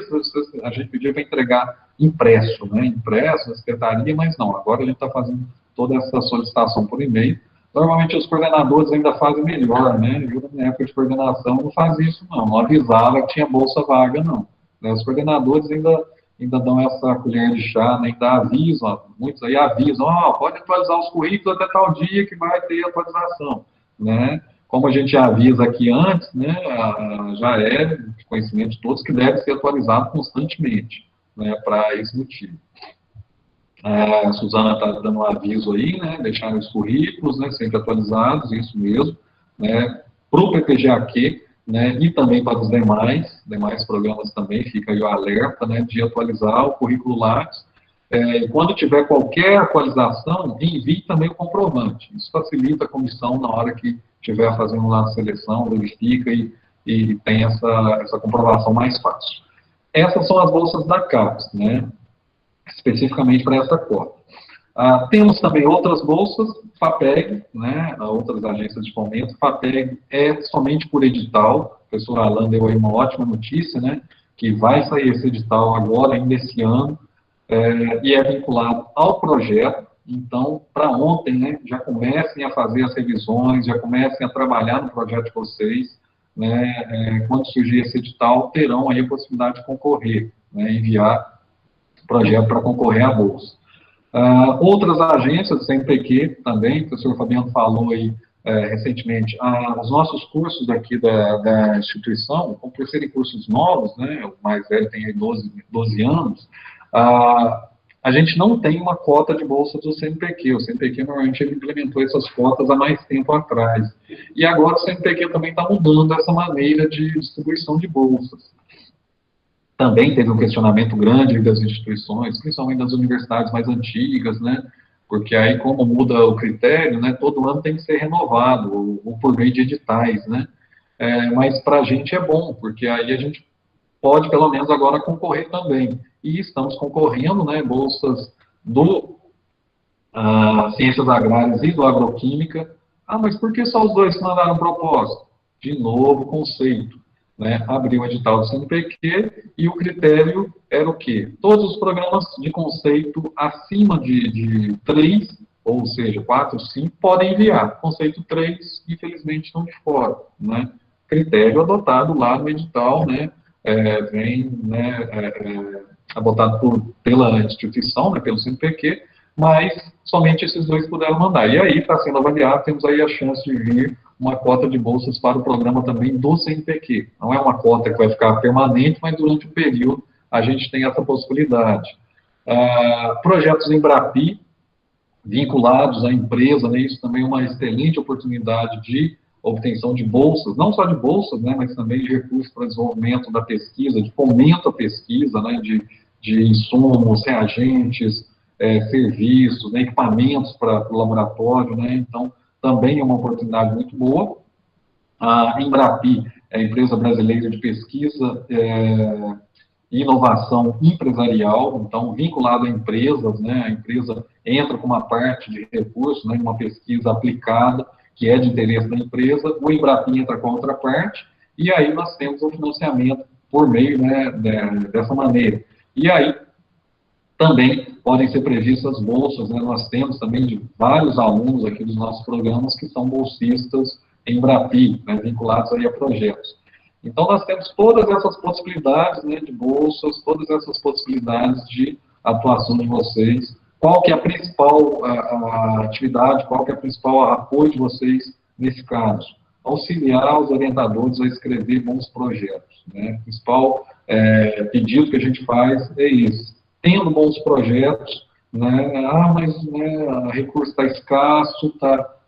a gente pedia para entregar impresso, né, impresso na secretaria, mas não, agora a gente está fazendo toda essa solicitação por e-mail. Normalmente os coordenadores ainda fazem melhor, né, eu na minha época de coordenação não fazia isso não avisava que tinha bolsa vaga não, né, os coordenadores ainda dão essa colher de chá, né, ainda avisam, muitos aí avisam, pode atualizar os currículos até tal dia que vai ter atualização, né, como a gente já avisa aqui antes, né, já é de conhecimento de todos que deve ser atualizado constantemente, né, para esse motivo. A Suzana está dando um aviso aí, né, deixar os currículos, né, sempre atualizados, isso mesmo, né, para o PPGAQ, né, e também para os demais programas também, fica aí o alerta, né, de atualizar o currículo Lattes. Quando tiver qualquer atualização, envie também o comprovante. Isso facilita a comissão na hora que estiver fazendo lá a seleção, verifica e tem essa comprovação mais fácil. Essas são as bolsas da CAPES, né, especificamente para essa cota. Temos também outras bolsas, FAPEG, né, outras agências de fomento. FAPEG é somente por edital. O professor Alan deu aí uma ótima notícia, né, que vai sair esse edital agora, ainda esse ano, e é vinculado ao projeto. Então, para ontem, né, já comecem a fazer as revisões, já comecem a trabalhar no projeto de vocês, né, quando surgir esse edital, terão aí a possibilidade de concorrer, né, enviar o projeto para concorrer à bolsa. Outras agências do CNPq também, o professor Fabiano falou aí recentemente, os nossos cursos aqui da instituição, por serem cursos novos, né, o mais velho tem aí 12 anos, a gente não tem uma cota de bolsa do CNPq. O CNPq normalmente ele implementou essas cotas há mais tempo atrás. E agora o CNPq também está mudando essa maneira de distribuição de bolsas. Também teve um questionamento grande das instituições, principalmente das universidades mais antigas, né? Porque aí, como muda o critério, né, todo ano tem que ser renovado, ou por meio de editais, né? Mas para a gente é bom, porque aí a gente pode, pelo menos agora, concorrer também. E estamos concorrendo, né, bolsas do Ciências Agrárias e do Agroquímica. Mas por que só os dois que mandaram proposta? De novo, conceito. Né, abriu o edital do CNPq e o critério era o quê? Todos os programas de conceito acima de 3, ou seja, 4, 5, podem enviar. Conceito 3, infelizmente, estão de fora. Né? Critério adotado lá no edital, né, vem adotado pela instituição, né, pelo CNPq, mas somente esses dois puderam mandar. E aí, está sendo avaliado, temos aí a chance de vir uma cota de bolsas para o programa também do CNPq. Não é uma cota que vai ficar permanente, mas durante o período a gente tem essa possibilidade. Projetos Embrapi, vinculados à empresa, né, isso também é uma excelente oportunidade de obtenção de bolsas, não só de bolsas, né, mas também de recursos para desenvolvimento da pesquisa, de fomento à pesquisa, né, de insumos, reagentes, serviços, né, equipamentos para o laboratório, né, então também é uma oportunidade muito boa. A Embrapi é a Empresa Brasileira de Pesquisa e Inovação Empresarial, então vinculado a empresas, né, a empresa entra com uma parte de recurso, né, uma pesquisa aplicada, que é de interesse da empresa, o Embrapi entra com a outra parte, e aí nós temos o financiamento por meio, né, dessa maneira. E aí, também podem ser previstas bolsas, né? Nós temos também de vários alunos aqui dos nossos programas que são bolsistas em Embrapi, né, vinculados aí a projetos. Então, nós temos todas essas possibilidades, né, de bolsas, todas essas possibilidades de atuação de vocês. Qual que é a principal atividade, qual que é o principal apoio de vocês nesse caso? Auxiliar os orientadores a escrever bons projetos. Né? O principal pedido que a gente faz é esse. Tendo bons projetos, né, mas né, o recurso está escasso,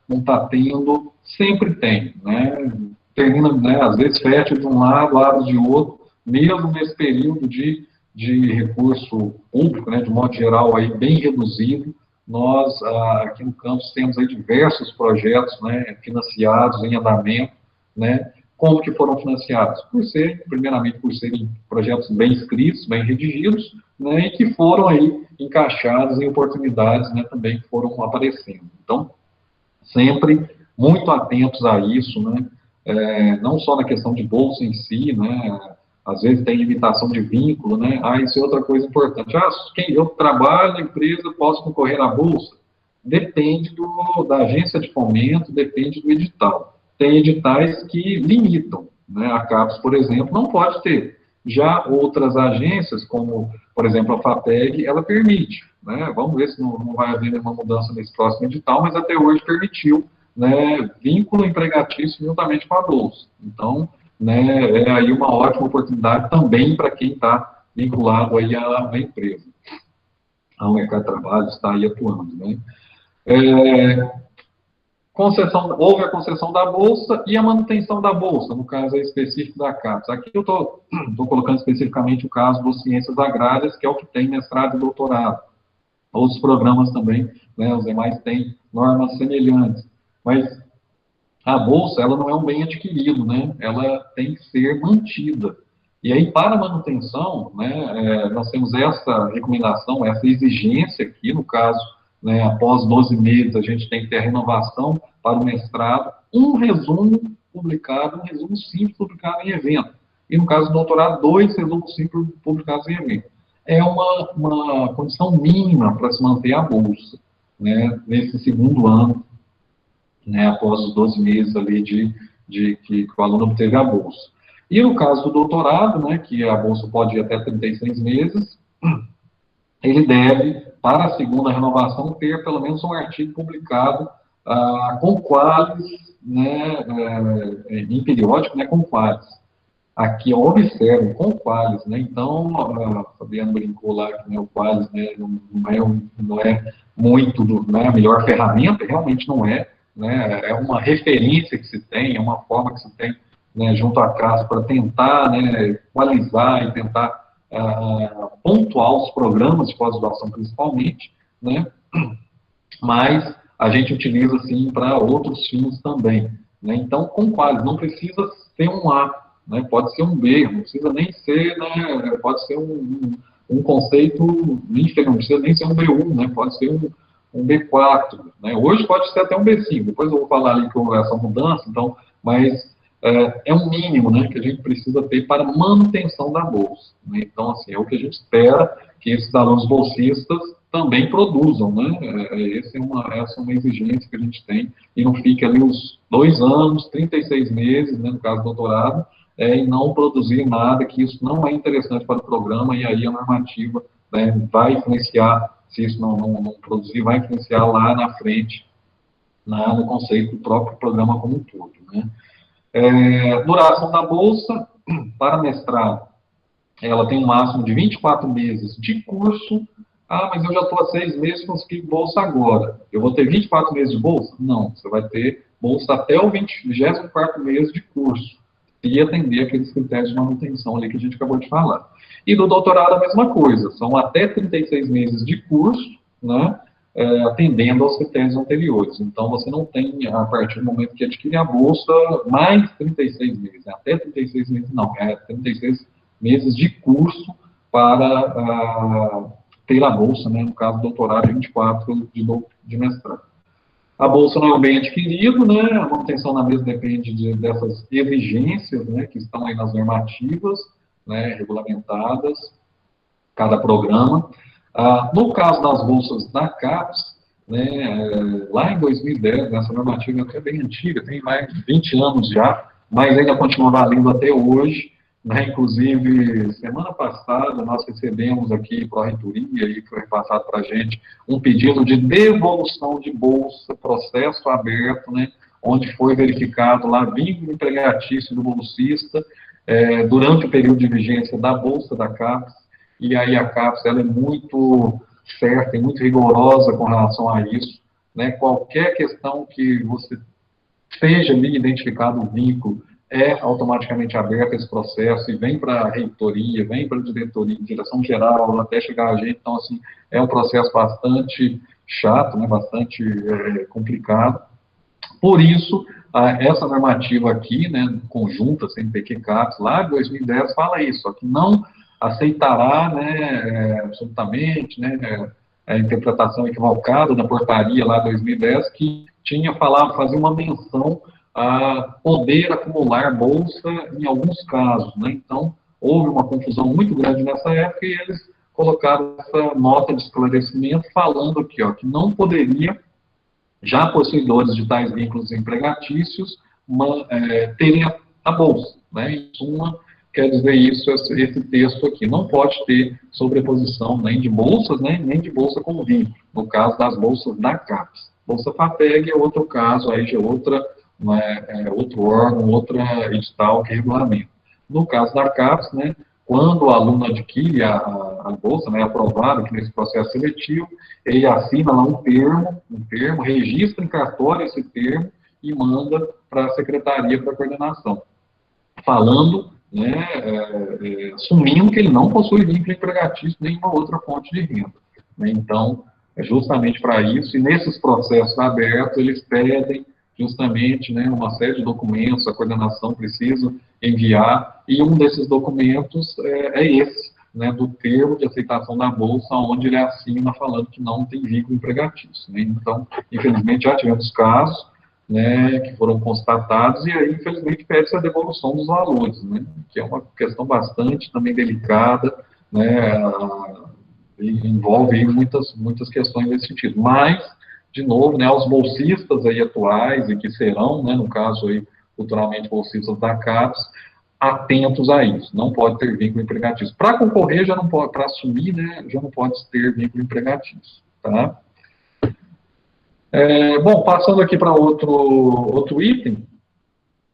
não está tendo, sempre tem, né, termina, né, às vezes fecha de um lado, abre de outro, mesmo nesse período de recurso público, né, de modo geral, aí, bem reduzido, nós, aqui no campus, temos aí diversos projetos, né, financiados, em andamento, né, como que foram financiados? Primeiramente, por serem projetos bem escritos, bem redigidos, né, e que foram aí encaixados em oportunidades, né, também que foram aparecendo. Então, sempre muito atentos a isso, né, não só na questão de bolsa em si, né, às vezes tem limitação de vínculo, né? Isso é outra coisa importante. Quem eu trabalho na empresa, posso concorrer à bolsa? Depende da agência de fomento, depende do edital. Tem editais que limitam, né? A CAPES, por exemplo, não pode ter. Já outras agências, como, por exemplo, a FAPEG, ela permite, né? Vamos ver se não vai haver nenhuma mudança nesse próximo edital, mas até hoje permitiu, né, vínculo empregatício juntamente com a bolsa. Então, né, é aí uma ótima oportunidade também para quem está vinculado aí à empresa, ao mercado de trabalho, está aí atuando, né. Houve a concessão da bolsa e a manutenção da bolsa, no caso específico da CAPES. Aqui eu estou colocando especificamente o caso das ciências agrárias, que é o que tem mestrado e doutorado. Outros programas também, né, os demais têm normas semelhantes. Mas a bolsa, ela não é um bem adquirido, né? Ela tem que ser mantida. E aí, para a manutenção, né, nós temos essa recomendação, essa exigência aqui, no caso, né, após 12 meses, a gente tem que ter a renovação para o mestrado, um resumo simples publicado em evento. E no caso do doutorado, 2 resumos simples publicados em evento. É uma condição mínima para se manter a bolsa, né, nesse segundo ano, né, após os 12 meses ali de que o aluno obteve a bolsa. E no caso do doutorado, né, que a bolsa pode ir até 36 meses, ele deve, para a segunda renovação, ter pelo menos um artigo publicado com qualis, né, em periódico, né, com qualis. Aqui, observe, com qualis, né, então, a Fabiana brincou lá que, né, o qualis, né, não é muito, não é a melhor ferramenta, realmente não é, né, é uma referência que se tem, é uma forma que se tem, né, junto à casa para tentar, né, qualizar e tentar pontuar os programas de pós-graduação principalmente, né, mas a gente utiliza, sim, para outros fins também, né, então, com qualis, não precisa ser um A, né, pode ser um B, não precisa nem ser, né, pode ser um conceito inferior, não precisa nem ser um B1, né, pode ser um B4, né, hoje pode ser até um B5, depois eu vou falar ali que houve essa mudança, então, mas é um mínimo, né, que a gente precisa ter para manutenção da bolsa, né, então, assim, é o que a gente espera que esses alunos bolsistas também produzam, né, essa é uma exigência que a gente tem, e não fique ali os 2 anos, 36 meses, né, no caso do doutorado, e não produzir nada, que isso não é interessante para o programa, e aí a normativa, né, vai influenciar, se isso não produzir, vai influenciar lá na frente, no conceito do próprio programa como um todo, né. Duração da bolsa, para mestrado, ela tem um máximo de 24 meses de curso. Mas eu já estou há 6 meses, consegui bolsa agora. Eu vou ter 24 meses de bolsa? Não, você vai ter bolsa até o 24º mês de curso, e atender aqueles critérios de manutenção ali que a gente acabou de falar. E do doutorado a mesma coisa, são até 36 meses de curso, né, atendendo aos critérios anteriores. Então, você não tem, a partir do momento que adquire a bolsa, mais 36 meses, até 36 meses não, 36 meses de curso para ter a bolsa, né, no caso do doutorado, 24 de mestrado. A bolsa não é um bem adquirido, né, a manutenção na mesa depende dessas exigências, né, que estão aí nas normativas, né, regulamentadas, cada programa. No caso das bolsas da CAPES, né, lá em 2010, essa normativa é até bem antiga, tem mais de 20 anos já, mas ainda continua valendo até hoje, né, inclusive, semana passada, nós recebemos aqui para a reitoria, e foi passado para a gente, um pedido de devolução de bolsa, processo aberto, né, onde foi verificado lá vínculo empregatício do bolsista durante o período de vigência da bolsa da CAPES, e aí a CAPES ela é muito certa e muito rigorosa com relação a isso, né, qualquer questão que você seja ali identificado o vínculo, automaticamente aberto esse processo e vem para a reitoria, vem para a diretoria, direção geral, até chegar a gente. Então, assim, é um processo bastante chato, né, bastante complicado. Por isso, essa normativa aqui, né, conjunta, CNPq CAPES, lá de 2010, fala isso, só que não aceitará, né, absolutamente, né, a interpretação equivocada da portaria lá de 2010, que fazia uma menção a poder acumular bolsa em alguns casos, né? Então, houve uma confusão muito grande nessa época e eles colocaram essa nota de esclarecimento falando aqui, ó, que não poderia, já possuidores de tais vínculos empregatícios, terem a bolsa, né? Em suma, quer dizer isso, esse texto aqui. Não pode ter sobreposição nem de bolsas, né, nem de bolsa com vínculo, no caso das bolsas da CAPES. Bolsa FAPEG é outro caso, aí de outra, outro órgão, outra edital que regulamenta. No caso da CAPES, né, quando o aluno adquire a bolsa, né, aprovado aqui nesse processo seletivo, ele assina lá um termo, registra em cartório esse termo e manda para a secretaria para coordenação, falando, né, assumindo que ele não possui vínculo empregatício nenhuma outra fonte de renda. Né? Então, é justamente para isso, e nesses processos abertos, eles pedem justamente, né, uma série de documentos, a coordenação precisa enviar, e um desses documentos é esse, né, do termo de aceitação da bolsa, onde ele assina falando que não tem vínculo empregatício. Né? Então, infelizmente, já tivemos casos, né, que foram constatados, e aí, infelizmente, pede-se a devolução dos valores, né, que é uma questão bastante também delicada, né, e envolve aí muitas questões nesse sentido. Mas, de novo, né, aos bolsistas aí atuais, e que serão, né, no caso aí, futuramente bolsistas da CAPES, atentos a isso, não pode ter vínculo empregatício. Para concorrer, já não pode, para assumir, né, já não pode ter vínculo empregatício, tá? Bom, passando aqui para outro item,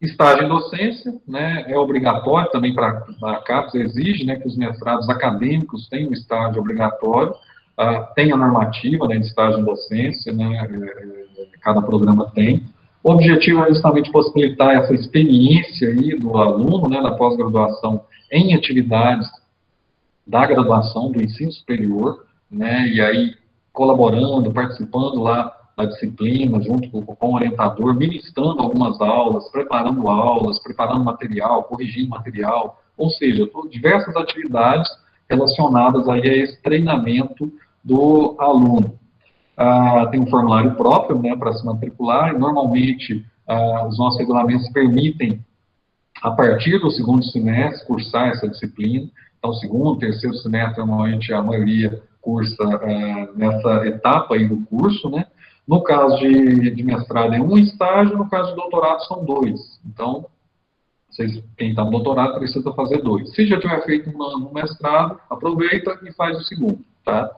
estágio em docência, né, é obrigatório também para a CAPES, exige, né, que os mestrados acadêmicos tenham estágio obrigatório, tem a normativa, né, de estágio em docência, né, cada programa tem. O objetivo é justamente possibilitar essa experiência aí do aluno, né, da pós-graduação em atividades da graduação, do ensino superior, né, e aí colaborando, participando lá da disciplina, junto com o orientador, ministrando algumas aulas, preparando material, corrigindo material, ou seja, diversas atividades relacionadas aí a esse treinamento do aluno. Tem um formulário próprio, né, para se matricular, e normalmente os nossos regulamentos permitem, a partir do segundo semestre, cursar essa disciplina. Então, segundo, terceiro semestre, normalmente a maioria cursa nessa etapa aí do curso, né? No caso de mestrado é um estágio, no caso de doutorado são 2. Então, quem está no doutorado precisa fazer 2. Se já tiver feito um mestrado, aproveita e faz o segundo, tá?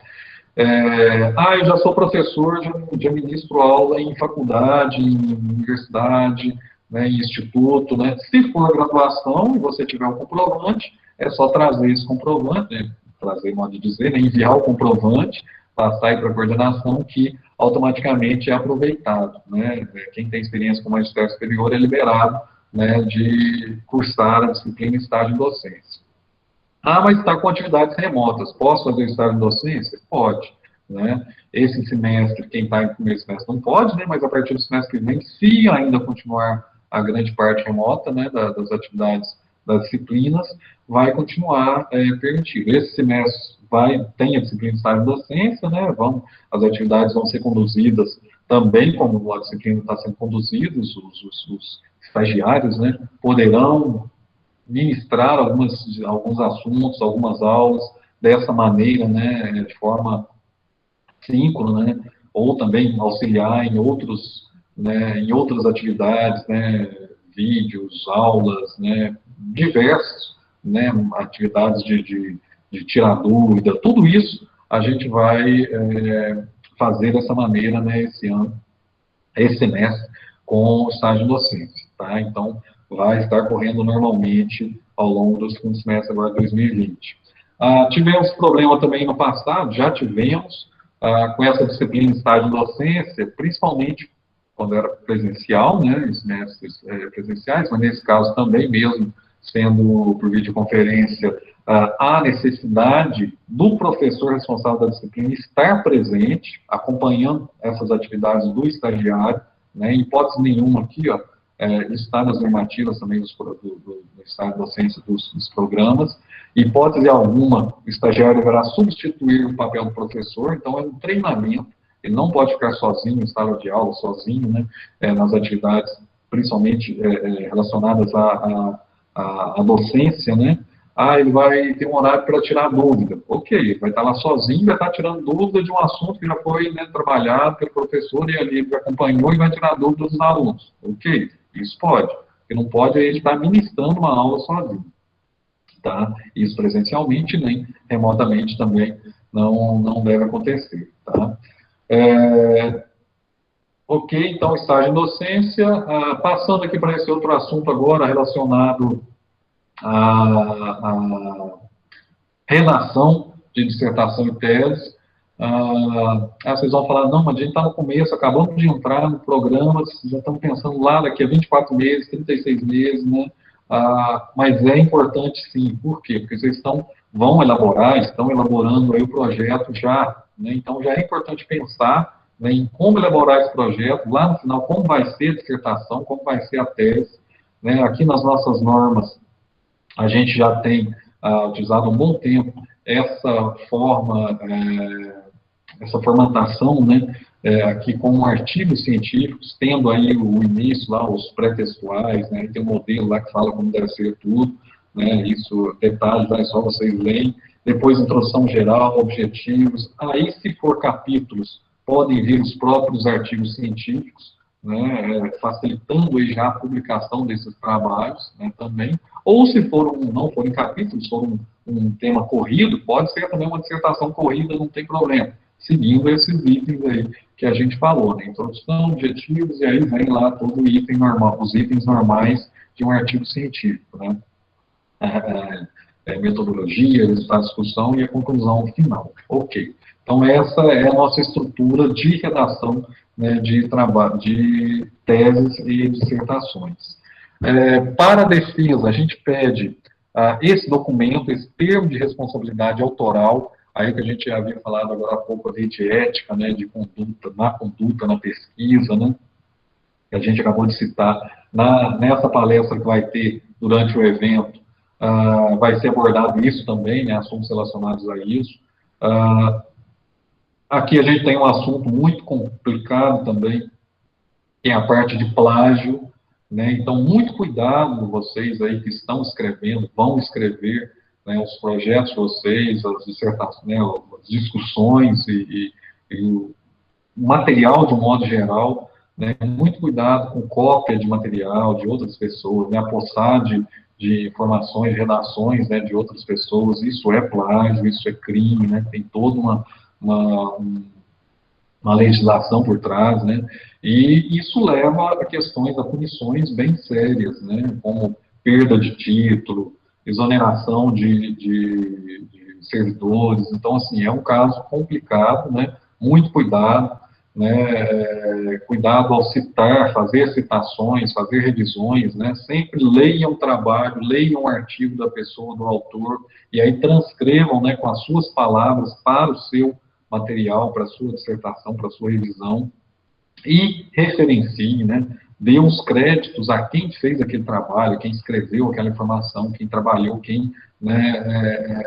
Eu já sou professor, já ministro aula em faculdade, em universidade, né, em instituto, né? Se for graduação e você tiver um comprovante, é só trazer esse comprovante, né, trazer, modo de dizer, né, enviar o comprovante, passar aí para a coordenação, que automaticamente é aproveitado, né? Quem tem experiência com magistério superior é liberado, né, de cursar a disciplina estágio em docência. Mas está com atividades remotas. Posso fazer estágio em docência? Pode. Né? Esse semestre, quem está em primeiro semestre não pode, né? Mas a partir do semestre que vem, se ainda continuar a grande parte remota, né, das atividades das disciplinas, vai continuar permitido. Esse semestre tem a disciplina de estágio em docência, né? As atividades vão ser conduzidas também, como a disciplina está sendo conduzida, os estagiários, né, poderão ministrar alguns assuntos, algumas aulas dessa maneira, né, de forma síncrona, né, ou também auxiliar em outras atividades, né, vídeos, aulas, né, diversas, né, atividades de tirar dúvida, tudo isso a gente vai fazer dessa maneira, né, esse semestre, com o estágio docente, tá? Então, vai estar correndo normalmente ao longo do segundo semestre agora de 2020. Tivemos problema também no passado, já tivemos, com essa disciplina de estágio docência, principalmente quando era presencial, né, semestres presenciais, mas nesse caso também mesmo, sendo por videoconferência, há necessidade do professor responsável da disciplina estar presente, acompanhando essas atividades do estagiário, né, em hipótese nenhuma aqui, ó, está nas normativas também do estágio de docência dos programas. Hipótese alguma, o estagiário deverá substituir o papel do professor, então é um treinamento, ele não pode ficar sozinho em sala de aula, sozinho, né, nas atividades, principalmente relacionadas à docência, né, Ah, ele vai ter um horário para tirar dúvida. Ok, ele vai estar lá sozinho, vai estar tirando dúvida de um assunto que já foi, né, trabalhado pelo professor e ali ele acompanhou e vai tirar dúvidas dos alunos. Ok, isso pode. O que não pode é ele estar ministrando uma aula sozinho. Tá? Isso presencialmente, nem remotamente também não deve acontecer. Tá? Ok, então estágio em docência. Passando aqui para esse outro assunto agora relacionado à redação de dissertação e tese. Vocês vão falar, não, mas a gente está no começo, acabamos de entrar no programa, já estamos pensando lá daqui a 24 meses, 36 meses, né? Mas é importante sim, por quê? Porque vocês vão elaborar, estão elaborando aí o projeto já, né? Então já é importante pensar, né, em como elaborar esse projeto, lá no final, como vai ser a dissertação, como vai ser a tese, né? Aqui nas nossas normas, a gente já tem utilizado há um bom tempo essa forma, essa formatação, né, aqui com artigos científicos, tendo aí o início lá, os pré-textuais, né, tem um modelo lá que fala como deve ser tudo, né, isso, detalhes, é só vocês leem, depois introdução geral, objetivos, aí se for capítulos, podem vir os próprios artigos científicos, né, facilitando aí já a publicação desses trabalhos, né, também, ou se for não forem capítulos, for um tema corrido, pode ser também uma dissertação corrida, não tem problema, seguindo esses itens aí que a gente falou, né? Introdução, objetivos, e aí vem lá todo o item normal, os itens normais de um artigo científico, né? Metodologia, resultado de discussão e a conclusão final. Ok. Então, essa é a nossa estrutura de redação, né, de trabalho, de teses e dissertações. Para a defesa, a gente pede esse documento, esse termo de responsabilidade autoral, aí que a gente já havia falado agora há pouco ali de ética, né, de conduta, na pesquisa, né, que a gente acabou de citar, nessa palestra que vai ter durante o evento, vai ser abordado isso também, né, assuntos relacionados a isso. Aqui a gente tem um assunto muito complicado também, que é a parte de plágio, né? Então, muito cuidado vocês aí que estão escrevendo, vão escrever, né, os projetos de vocês, as dissertações, né, as discussões e o material de um modo geral, né? Muito cuidado com cópia de material de outras pessoas, né? Apossar de informações, redações, né, de outras pessoas, isso é plágio, isso é crime, né? Tem toda uma legislação por trás, né? E isso leva a questões, a punições bem sérias, né? Como perda de título, exoneração de servidores. Então, assim, é um caso complicado, né? Muito cuidado, né? Cuidado ao citar, fazer citações, fazer revisões, né? Sempre leiam o trabalho, leiam o artigo da pessoa, do autor, e aí transcrevam, né, com as suas palavras para o seu material, para a sua dissertação, para a sua revisão, e referencie, né, dê os créditos a quem fez aquele trabalho, quem escreveu aquela informação, quem trabalhou, quem, né,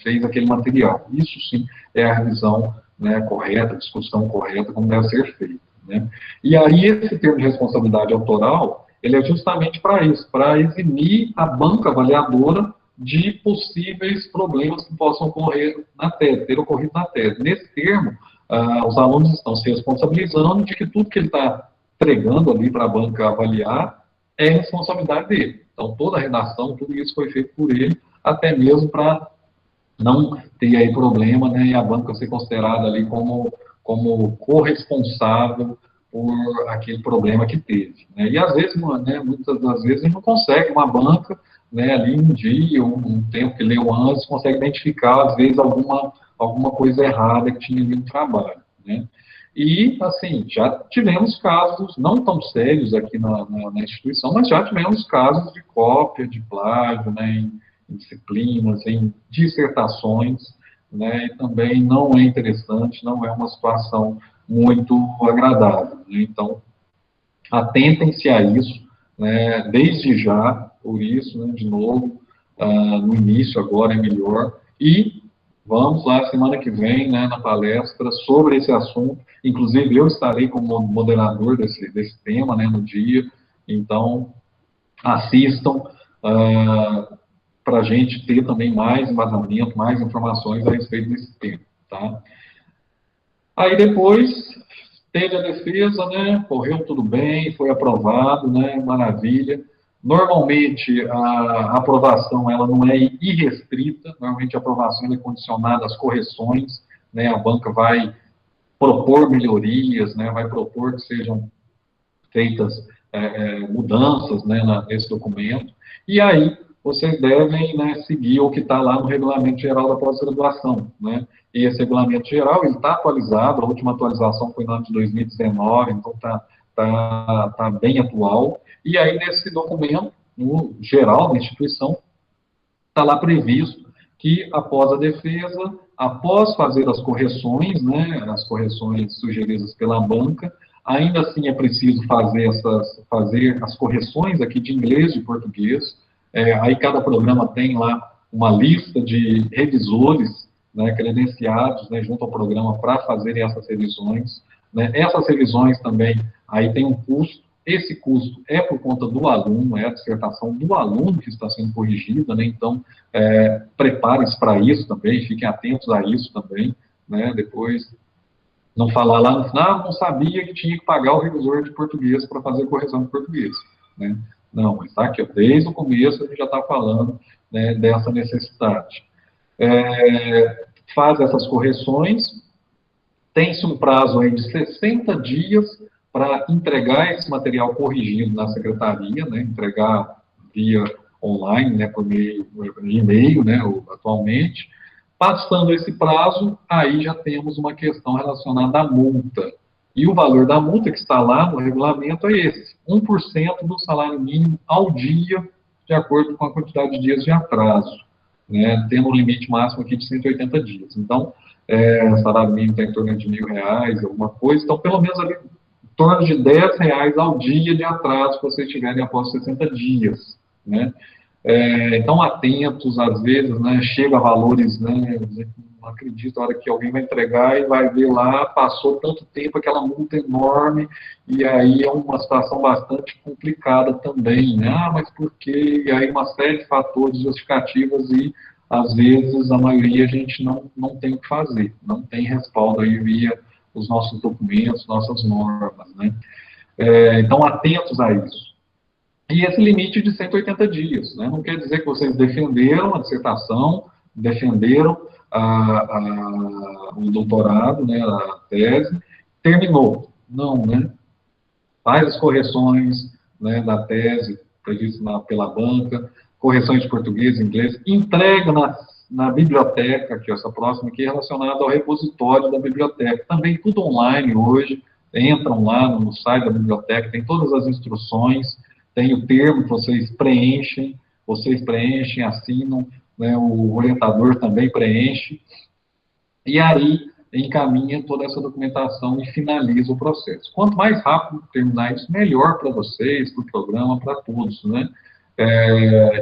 fez aquele material. Isso sim é a revisão, né, correta, a discussão correta, como deve ser feita. Né? E aí esse termo de responsabilidade autoral, ele é justamente para isso, para eximir a banca avaliadora de possíveis problemas que possam ocorrer na tese, ter ocorrido na tese. Nesse termo, os alunos estão se responsabilizando de que tudo que ele está entregando ali para a banca avaliar é responsabilidade dele. Então, toda a redação, tudo isso foi feito por ele, até mesmo para não ter aí problema, né, e a banca ser considerada ali como corresponsável por aquele problema que teve. Né? E às vezes, né, muitas das vezes, a gente não consegue uma banca, né, ali um dia, um tempo que leu antes, consegue identificar, às vezes, alguma coisa errada que tinha ali no trabalho. Né? E, assim, já tivemos casos, não tão sérios aqui na instituição, mas já tivemos casos de cópia, de plágio, né, em disciplinas, em dissertações, né, e também não é interessante, não é uma situação muito agradável. Né? Então, atentem-se a isso, né, desde já, por isso, né, de novo, no início agora é melhor, e vamos lá semana que vem, né, na palestra sobre esse assunto, inclusive eu estarei como moderador desse tema, né, no dia, então assistam, para a gente ter também mais embasamento, mais informações a respeito desse tema, tá? Aí depois teve a defesa, né? Correu tudo bem, foi aprovado, né? Maravilha. Normalmente a aprovação ela não é irrestrita, normalmente a aprovação é condicionada às correções, né? A banca vai propor melhorias, né? Vai propor que sejam feitas mudanças, né, nesse documento, e aí vocês devem, né, seguir o que está lá no Regulamento Geral da Pós-Graduação, né, e esse Regulamento Geral, ele está atualizado, a última atualização foi no ano de 2019, então tá bem atual, e aí nesse documento, no geral da instituição, está lá previsto que após a defesa, após fazer as correções, né, as correções sugeridas pela banca, ainda assim é preciso fazer as correções aqui de inglês e de português. Aí cada programa tem lá uma lista de revisores, né, credenciados, né, junto ao programa para fazerem essas revisões. Né. Essas revisões também, aí tem um custo. Esse custo é por conta do aluno, é a dissertação do aluno que está sendo corrigida, né? Então, prepare-se para isso também, fiquem atentos a isso também, né? Depois, não falar lá no final, não sabia que tinha que pagar o revisor de português para fazer correção de português, né? Não, mas está aqui, ó, desde o começo a gente já está falando, né, dessa necessidade. Faz essas correções, tem-se um prazo aí de 60 dias para entregar esse material corrigido na secretaria, né, entregar via online, né, por meio de e-mail, né, atualmente. Passando esse prazo, aí já temos uma questão relacionada à multa. E o valor da multa que está lá no regulamento é esse, 1% do salário mínimo ao dia, de acordo com a quantidade de dias de atraso, né, tendo um limite máximo aqui de 180 dias. Então, salário mínimo está em torno de R$ 1.000, alguma coisa, então pelo menos ali em torno de R$ 10 ao dia de atraso que vocês tiverem após 60 dias, né? Então, atentos, às vezes, né, chega a valores, né, não acredito, a hora que alguém vai entregar e vai ver lá, passou tanto tempo, aquela multa enorme, e aí é uma situação bastante complicada também, né? Ah, mas por quê? E aí uma série de fatores justificativos e, às vezes, a maioria a gente não tem o que fazer, não tem respaldo aí via os nossos documentos, nossas normas, né? Então, atentos a isso. E esse limite de 180 dias, né? Não quer dizer que vocês defenderam a dissertação, defenderam o doutorado, né, a tese, terminou. Não, né? Faz as correções, né, da tese prevista pela banca, correções de português e inglês, entrega na biblioteca, que é essa próxima aqui, relacionada ao repositório da biblioteca. Também tudo online hoje, entram lá no site da biblioteca, tem todas as instruções, tem o termo que vocês preenchem, assinam, né, o orientador também preenche, e aí encaminha toda essa documentação e finaliza o processo. Quanto mais rápido terminar isso, melhor para vocês, para o programa, para todos, né?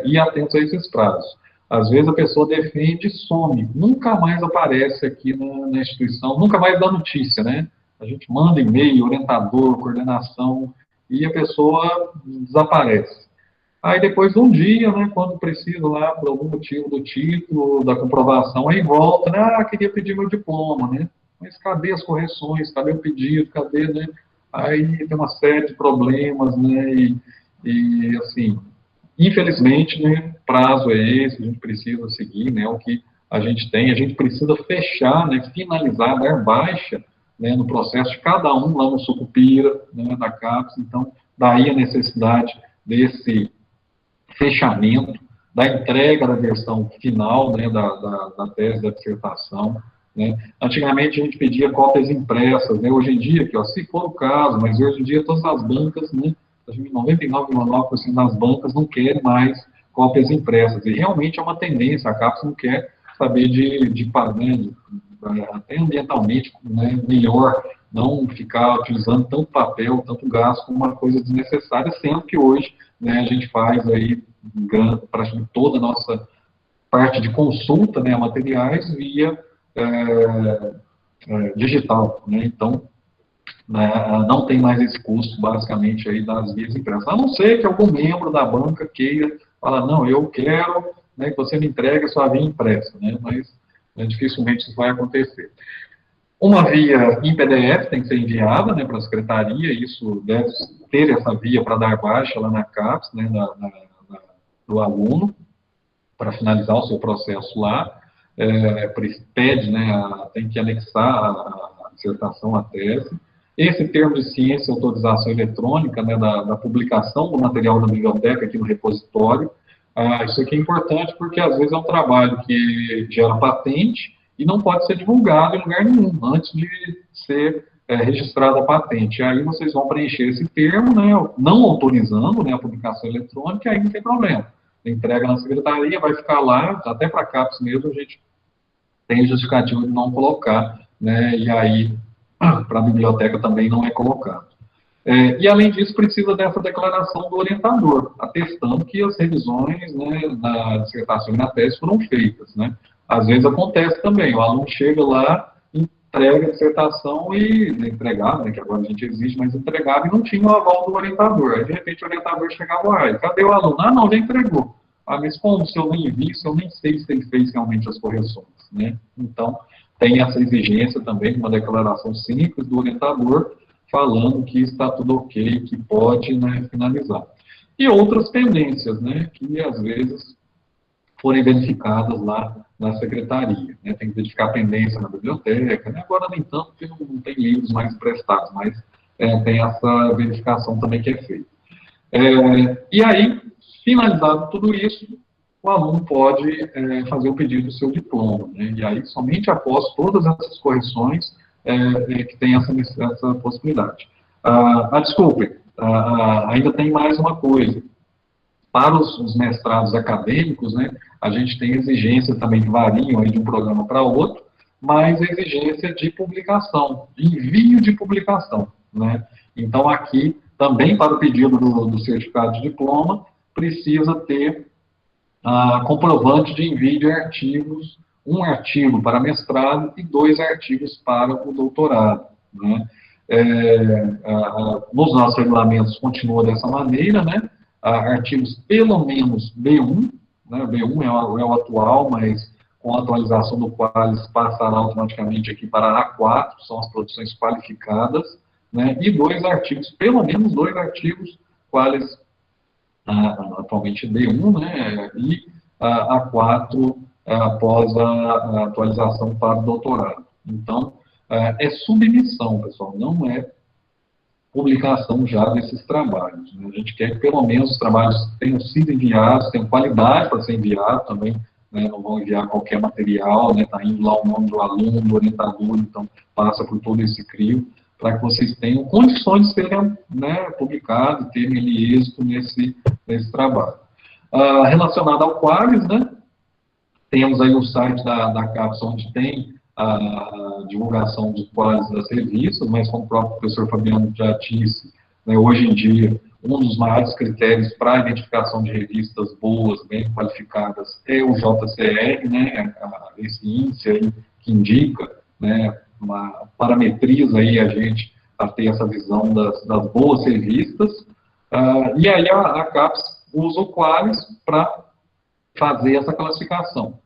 E atentos a esses prazos. Às vezes a pessoa defende e some, nunca mais aparece aqui na instituição, nunca mais dá notícia, né? A gente manda e-mail, orientador, coordenação, e a pessoa desaparece. Aí depois de um dia, né, quando precisa lá, por algum motivo do título, da comprovação, aí volta, né, queria pedir meu diploma, né, mas cadê as correções, cadê o pedido, cadê, né, aí tem uma série de problemas, né, e assim, infelizmente, né, prazo é esse, a gente precisa seguir, né, o que a gente precisa fechar, né, finalizar, dar baixa, né, no processo de cada um lá no Sucupira, né, da CAPES, então, daí a necessidade desse fechamento, da entrega da versão final, né, da tese, da dissertação, né. Antigamente a gente pedia cópias impressas, né, hoje em dia, aqui, ó, se for o caso, mas hoje em dia todas as bancas, né, 99,9% das bancas não querem mais cópias impressas, e realmente é uma tendência, a CAPES não quer saber de pagamento, até ambientalmente, né, melhor não ficar utilizando tanto papel, tanto gás como uma coisa desnecessária, sendo que hoje, né, a gente faz aí praticamente toda a nossa parte de consulta, né, a materiais via digital, né, então não tem mais esse custo, basicamente, aí das vias impressas, a não ser que algum membro da banca queira falar, não, eu quero, né, que você me entregue a sua via impressa, né, mas dificilmente isso vai acontecer. Uma via em PDF tem que ser enviada, né, para a secretaria, isso deve ter essa via para dar baixa lá na CAPES, né, do aluno, para finalizar o seu processo lá, pede, né, tem que anexar a dissertação, a tese. Esse termo de ciência e autorização eletrônica, né, da publicação do material da biblioteca aqui no repositório, isso aqui é importante porque às vezes é um trabalho que gera patente e não pode ser divulgado em lugar nenhum antes de ser registrada a patente. Aí vocês vão preencher esse termo, né, não autorizando, né, a publicação eletrônica, e aí não tem problema. Entrega na secretaria, vai ficar lá, até para CAPES mesmo, a gente tem justificativo de não colocar, né, e aí para a biblioteca também não é colocado. E, além disso, precisa dessa declaração do orientador, atestando que as revisões, né, na dissertação e na tese foram feitas, né. Às vezes acontece também, o aluno chega lá, entrega a dissertação e entregava, né, que agora a gente exige, mas entregava e não tinha o aval do orientador. Aí, de repente, o orientador chegava lá, cadê o aluno? Ah, não, já entregou. Ah, mas como? Se eu nem vi, se eu nem sei se ele fez realmente as correções, né? Então, tem essa exigência também de uma declaração simples do orientador, falando que está tudo ok, que pode, né, finalizar. E outras pendências, né, que às vezes forem verificadas lá na secretaria, né, tem que verificar a pendência na biblioteca, né, agora nem tanto, porque não tem livros mais emprestados, mas tem essa verificação também que é feita. E aí, finalizado tudo isso, o aluno pode fazer o pedido do seu diploma, né, e aí somente após todas essas correções que tem essa possibilidade. Desculpe, ainda tem mais uma coisa. Para os mestrados acadêmicos, né, a gente tem exigências também que variam aí de um programa para outro, mas exigência de publicação, de envio de publicação, né. Então, aqui, também para o pedido do certificado de diploma, precisa ter comprovante de envio de artigos, um artigo para mestrado e 2 artigos para o doutorado, né. Nos nossos regulamentos continua dessa maneira, né, artigos pelo menos B1, né, B1 é o atual, mas com a atualização do Qualis passará automaticamente aqui para A4, são as produções qualificadas, né, e 2 artigos, pelo menos 2 artigos, Qualis atualmente B1, né, e A4 após a atualização para o doutorado. Então, é submissão, pessoal, não é publicação já desses trabalhos, né? A gente quer que pelo menos os trabalhos tenham sido enviados, tenham qualidade para ser enviado também, né? Não vão enviar qualquer material, né? Está indo lá o nome do aluno, do orientador, então passa por todo esse crivo, para que vocês tenham condições de serem, né, publicados, terem ali êxito nesse trabalho. Relacionado ao Qualis, né? Temos aí o site da CAPES, onde tem a divulgação de Qualis das revistas, mas como o próprio professor Fabiano já disse, né, hoje em dia, um dos maiores critérios para a identificação de revistas boas, bem qualificadas, é o JCR, né, esse índice aí que indica, né, parametriza aí a gente a ter essa visão das boas revistas, e aí a CAPES usa o Qualis para fazer essa classificação.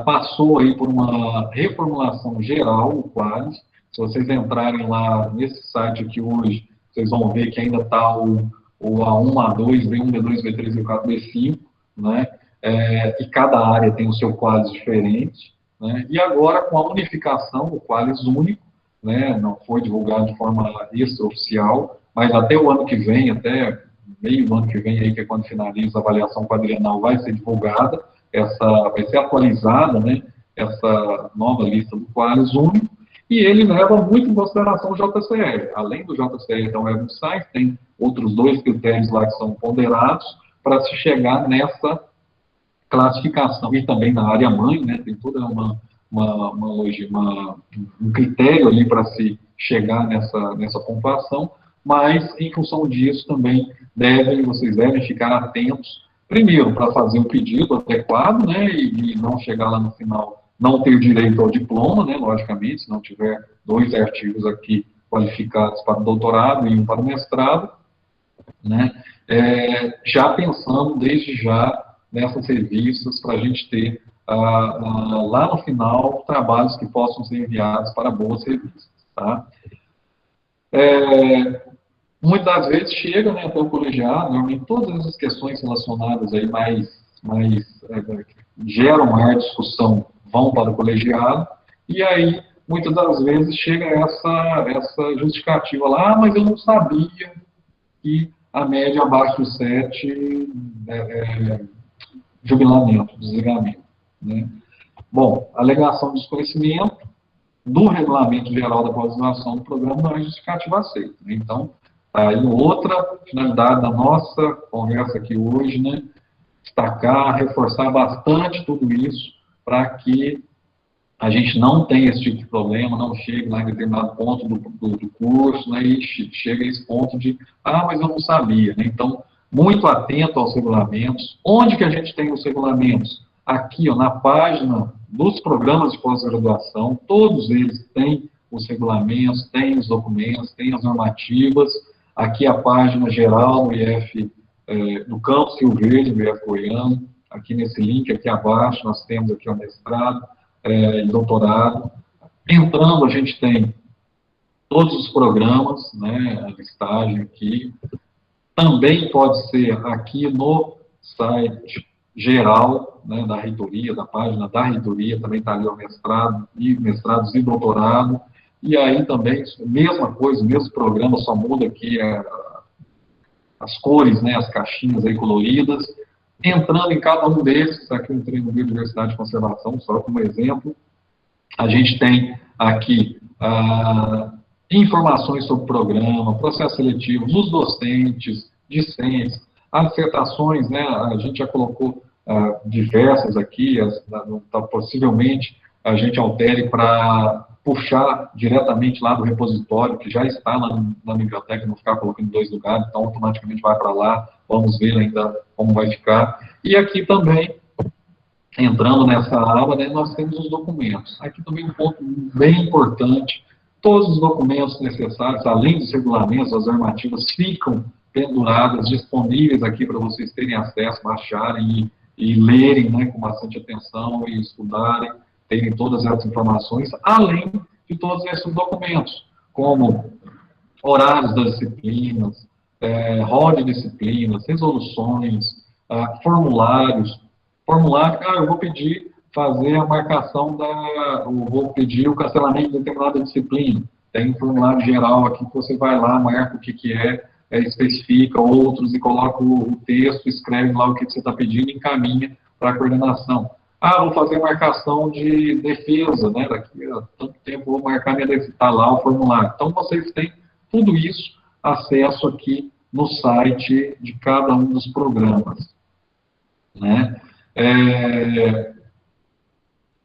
Passou aí por uma reformulação geral o Qualis. Se vocês entrarem lá nesse site aqui hoje, vocês vão ver que ainda está o A1, A2, B1, B2, B3, B4, B5, né? E cada área tem o seu Qualis diferente, né? E agora, com a unificação, o Qualis único, né? Não foi divulgado de forma extraoficial, mas até o ano que vem, até meio do ano que vem, aí, que é quando finaliza a avaliação quadrienal, vai ser divulgada, vai ser atualizada, né, essa nova lista do Qualis único, e ele leva muito em consideração o JCR. Além do JCR da Web of Science, tem outros 2 critérios lá que são ponderados para se chegar nessa classificação, e também na área mãe, né, tem toda um critério ali para se chegar nessa pontuação, mas, em função disso, também vocês devem ficar atentos, primeiro, para fazer o pedido adequado, né, e não chegar lá no final, não ter direito ao diploma, né, logicamente, se não tiver 2 artigos aqui qualificados para o doutorado e um para o mestrado, né, já pensando desde já nessas revistas para a gente ter, lá no final, trabalhos que possam ser enviados para boas revistas. Tá? Muitas das vezes chega, né, até o colegiado, normalmente todas essas questões relacionadas aí geram maior discussão vão para o colegiado, e aí, muitas das vezes, chega essa justificativa lá, mas eu não sabia que a média abaixo de 7 jubilamento, desligamento. Né? Bom, alegação de desconhecimento do regulamento geral da pós-graduação do programa não é justificativa aceita. Né? Então, aí outra finalidade da nossa conversa aqui hoje, né, destacar, reforçar bastante tudo isso para que a gente não tenha esse tipo de problema, não chegue lá em determinado ponto do curso, né, e chega a esse ponto de, mas eu não sabia. Né? Então, muito atento aos regulamentos. Onde que a gente tem os regulamentos? Aqui, ó, na página dos programas de pós-graduação, todos eles têm os regulamentos, têm os documentos, têm as normativas. Aqui a página geral do IF, do campus Rio Verde, do IF Goiano. Aqui nesse link, aqui abaixo, nós temos aqui o mestrado e doutorado. Entrando, a gente tem todos os programas, né, a listagem aqui. Também pode ser aqui no site geral, né, da reitoria, da página da reitoria, também está ali o mestrado, e mestrados e doutorado. E aí também, mesma coisa, o mesmo programa, só muda aqui as cores, né, as caixinhas aí coloridas. Entrando em cada um desses, aqui eu entrei no Biodiversidade e Conservação, só como exemplo, a gente tem aqui informações sobre o programa, processo seletivo dos docentes, discentes, as dissertações, né, a gente já colocou diversas aqui, possivelmente a gente altere para puxar diretamente lá do repositório, que já está na biblioteca, não ficar colocando em 2 lugares, então automaticamente vai para lá, vamos ver ainda como vai ficar. E aqui também, entrando nessa aba, né, nós temos os documentos. Aqui também um ponto bem importante, todos os documentos necessários, além dos regulamentos, as normativas, ficam penduradas, disponíveis aqui para vocês terem acesso, baixarem e lerem, né, com bastante atenção e estudarem, terem todas essas informações, além de todos esses documentos, como horários das disciplinas, rol de disciplinas, resoluções, formulários. Formulário, eu vou pedir fazer a marcação vou pedir o cancelamento de determinada disciplina. Tem um formulário geral aqui que você vai lá, marca o que especifica outros e coloca o texto, escreve lá o que você está pedindo e encaminha para a coordenação. Vou fazer marcação de defesa, né? Daqui a tanto tempo vou marcar minha defesa, está lá o formulário. Então, vocês têm tudo isso acesso aqui no site de cada um dos programas. Né?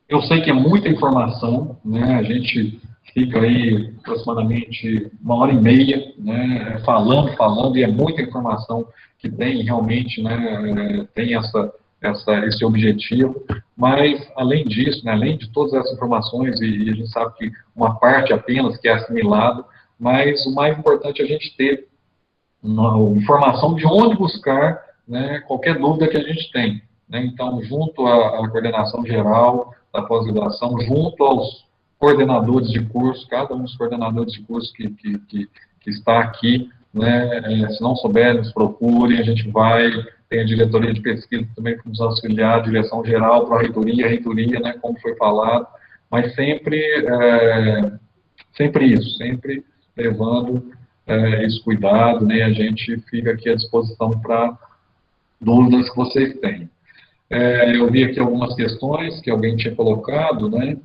Eu sei que é muita informação, né? A gente fica aí aproximadamente 1h30, né? Falando, e é muita informação que tem realmente, né? Tem esse objetivo, mas além disso, né, além de todas essas informações, e a gente sabe que uma parte apenas que é assimilado, mas o mais importante é a gente ter informação de onde buscar, né, qualquer dúvida que a gente tem. Né? Então, junto à coordenação geral da pós-graduação, junto aos coordenadores de curso, cada um dos coordenadores de curso que está aqui, né, se não souber, nos procure, a gente tem a diretoria de pesquisa também para nos auxiliar, a direção geral, para a reitoria, né, como foi falado, mas sempre levando esse cuidado, né, a gente fica aqui à disposição para dúvidas que vocês têm. Eu vi aqui algumas questões que alguém tinha colocado, né,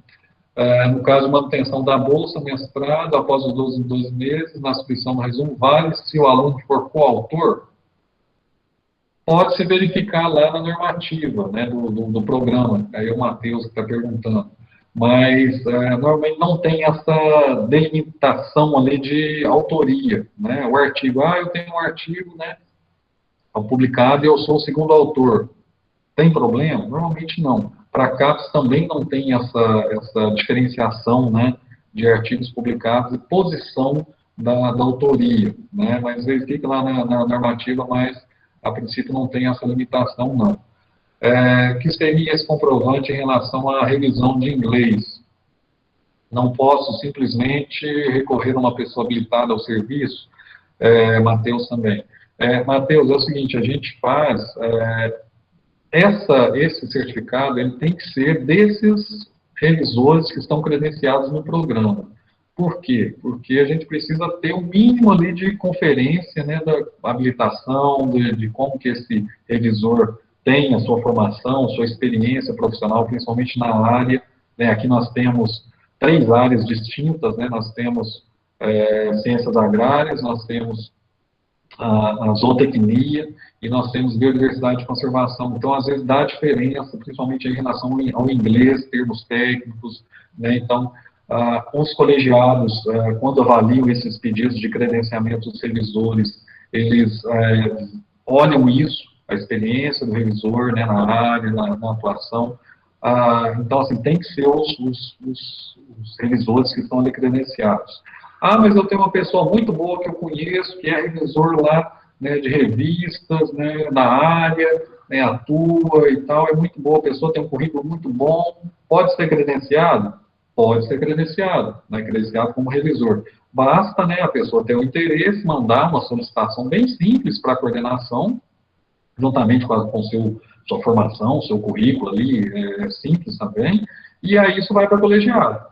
no caso de manutenção da bolsa, mestrado, após os 12 meses, na subscrição do resumo, vale se o aluno for coautor? Pode-se verificar lá na normativa, né, do programa, aí é o Matheus que está perguntando, mas normalmente não tem essa delimitação ali de autoria, né, o artigo, eu tenho um artigo, né, publicado e eu sou o segundo autor, tem problema? Normalmente não. Para CAPES também não tem essa diferenciação, né, de artigos publicados e posição da autoria, mas verifica lá na normativa, mas a princípio não tem essa limitação, não. Que seria esse comprovante em relação à revisão de inglês? Não posso simplesmente recorrer a uma pessoa habilitada ao serviço? Matheus também. Matheus, é o seguinte, a gente faz... esse certificado ele tem que ser desses revisores que estão credenciados no programa. Por quê? Porque a gente precisa ter o mínimo ali de conferência, né, da habilitação, de como que esse revisor tem a sua formação, sua experiência profissional, principalmente na área. Né, aqui nós temos 3 áreas distintas, né, nós temos ciências agrárias, nós temos a zootecnia e nós temos biodiversidade e conservação. Então, às vezes, dá diferença, principalmente em relação ao inglês, termos técnicos, né? Então, os colegiados, quando avaliam esses pedidos de credenciamento dos revisores, eles olham isso, a experiência do revisor, né, na área, na atuação. Então, assim, tem que ser os revisores que estão ali credenciados. Mas eu tenho uma pessoa muito boa que eu conheço, que é revisor lá, né, de revistas, né, na área, né, atua e tal, é muito boa a pessoa, tem um currículo muito bom, pode ser credenciado? Pode ser credenciado, né, credenciado como revisor. Basta, né, a pessoa ter o interesse, mandar uma solicitação bem simples para a coordenação, juntamente com sua formação, seu currículo ali, simples também, e aí isso vai para o colegiado.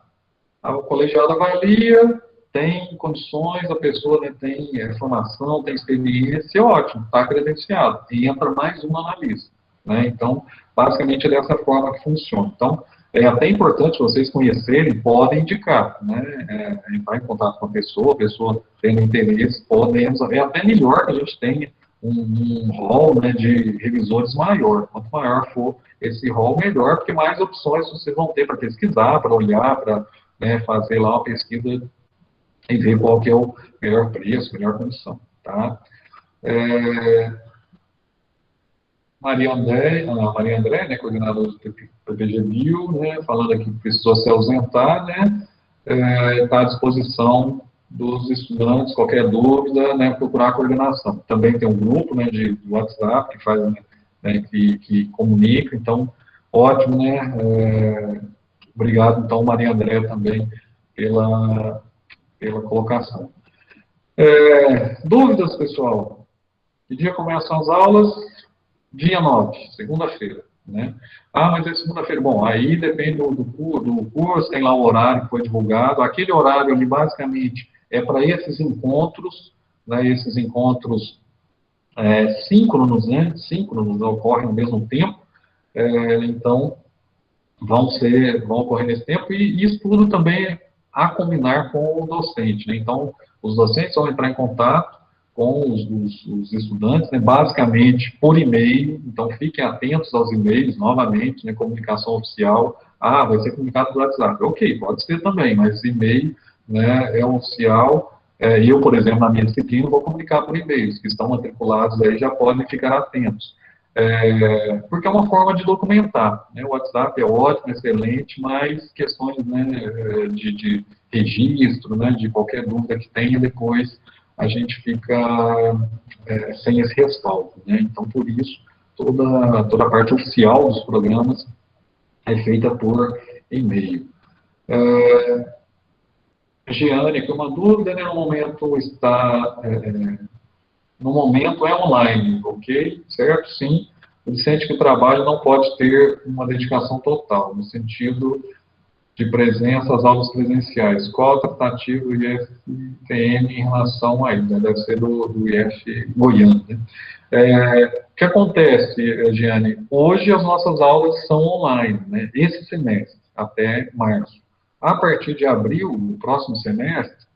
O colegiado avalia, tem condições, a pessoa, né, tem formação, tem experiência, ótimo, está credenciado, e entra mais um analista. Né? Então, basicamente é dessa forma que funciona. Então, é até importante vocês conhecerem, podem indicar, né? Entrar em contato com a pessoa tendo interesse, podemos, é até melhor que a gente tenha um rol, né, de revisores maior. Quanto maior for esse rol, melhor, porque mais opções vocês vão ter para pesquisar, para olhar, para, né, fazer lá uma pesquisa e ver qual que é o melhor preço, melhor condição. Tá? Maria André, né, coordenadora do PPG Bio, né, falando aqui que precisou se ausentar, né, está à disposição dos estudantes, qualquer dúvida, né, procurar a coordenação. Também tem um grupo, né, de WhatsApp que faz, né, que comunica, então, ótimo, né, obrigado, então, Maria André também pela colocação. Dúvidas, pessoal? Que dia começam as aulas? Dia 9, segunda-feira. Né? Mas é segunda-feira. Bom, aí depende do curso, tem lá o horário que foi divulgado. Aquele horário ali, basicamente, é para esses encontros, né, esses encontros síncronos, né? Síncronos ocorrem ao mesmo tempo. Então, vão ocorrer nesse tempo, e isso tudo também a combinar com o docente. Né? Então, os docentes vão entrar em contato com os estudantes, né? Basicamente por e-mail, então fiquem atentos aos e-mails, novamente, né? Comunicação oficial, vai ser comunicado pelo WhatsApp. Ok, pode ser também, mas e-mail, né, é oficial. Eu, por exemplo, na minha disciplina, vou comunicar por e-mail. Os que estão matriculados aí já podem ficar atentos. Porque é uma forma de documentar. Né? O WhatsApp é ótimo, excelente, mas questões, né, de registro, né, de qualquer dúvida que tenha, depois a gente fica sem esse respaldo. Né? Então, por isso, toda a parte oficial dos programas é feita por e-mail. Giane, aqui uma dúvida, né, no momento é online, ok? Certo? Sim. O discente que trabalha não pode ter uma dedicação total, no sentido de presença às aulas presenciais. Qual a tratativa do IFPM em relação a isso? Né? Deve ser do IF Goiânia. Né? O que acontece, Giane? Hoje as nossas aulas são online, né? Esse semestre, até março. A partir de abril, no próximo semestre,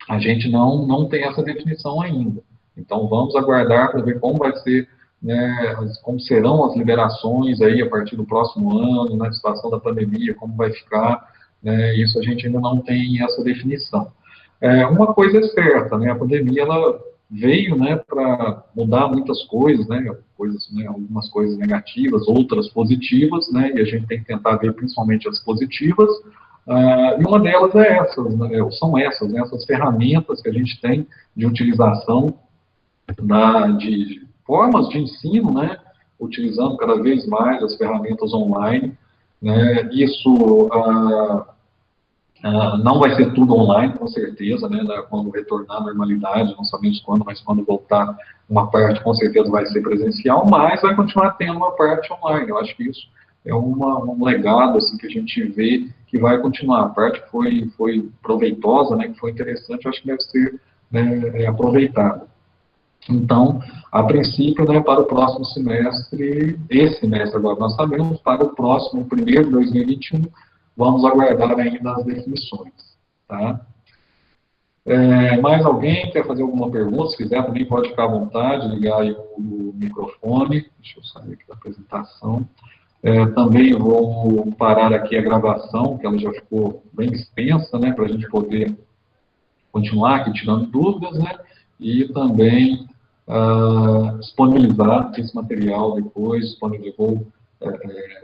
a gente não tem essa definição ainda. Então, vamos aguardar para ver como vai ser, né, como serão as liberações aí a partir do próximo ano, na situação da pandemia, como vai ficar, né, isso a gente ainda não tem essa definição. Uma coisa é certa, né, a pandemia, ela veio, né, para mudar muitas coisas, né, algumas coisas negativas, outras positivas, né, e a gente tem que tentar ver principalmente as positivas. E uma delas é são essas ferramentas que a gente tem de utilização de formas de ensino, né, utilizando cada vez mais as ferramentas online, né? Isso não vai ser tudo online, com certeza, né? Quando retornar à normalidade, não sabemos quando, mas quando voltar, uma parte com certeza vai ser presencial, mas vai continuar tendo uma parte online. Eu acho que isso é um legado assim, que a gente vê que vai continuar. A parte que foi proveitosa, né, que foi interessante, eu acho que deve ser, né, aproveitada. Então, a princípio, né, para o próximo semestre, esse semestre agora nós sabemos, para o próximo, primeiro de 2021, vamos aguardar ainda as definições. Tá? Mais alguém quer fazer alguma pergunta? Se quiser, também pode ficar à vontade, ligar aí o microfone. Deixa eu sair aqui da apresentação. Também vou parar aqui a gravação, que ela já ficou bem extensa, né, para a gente poder continuar aqui tirando dúvidas, né, e também disponibilizar esse material depois, disponibilizou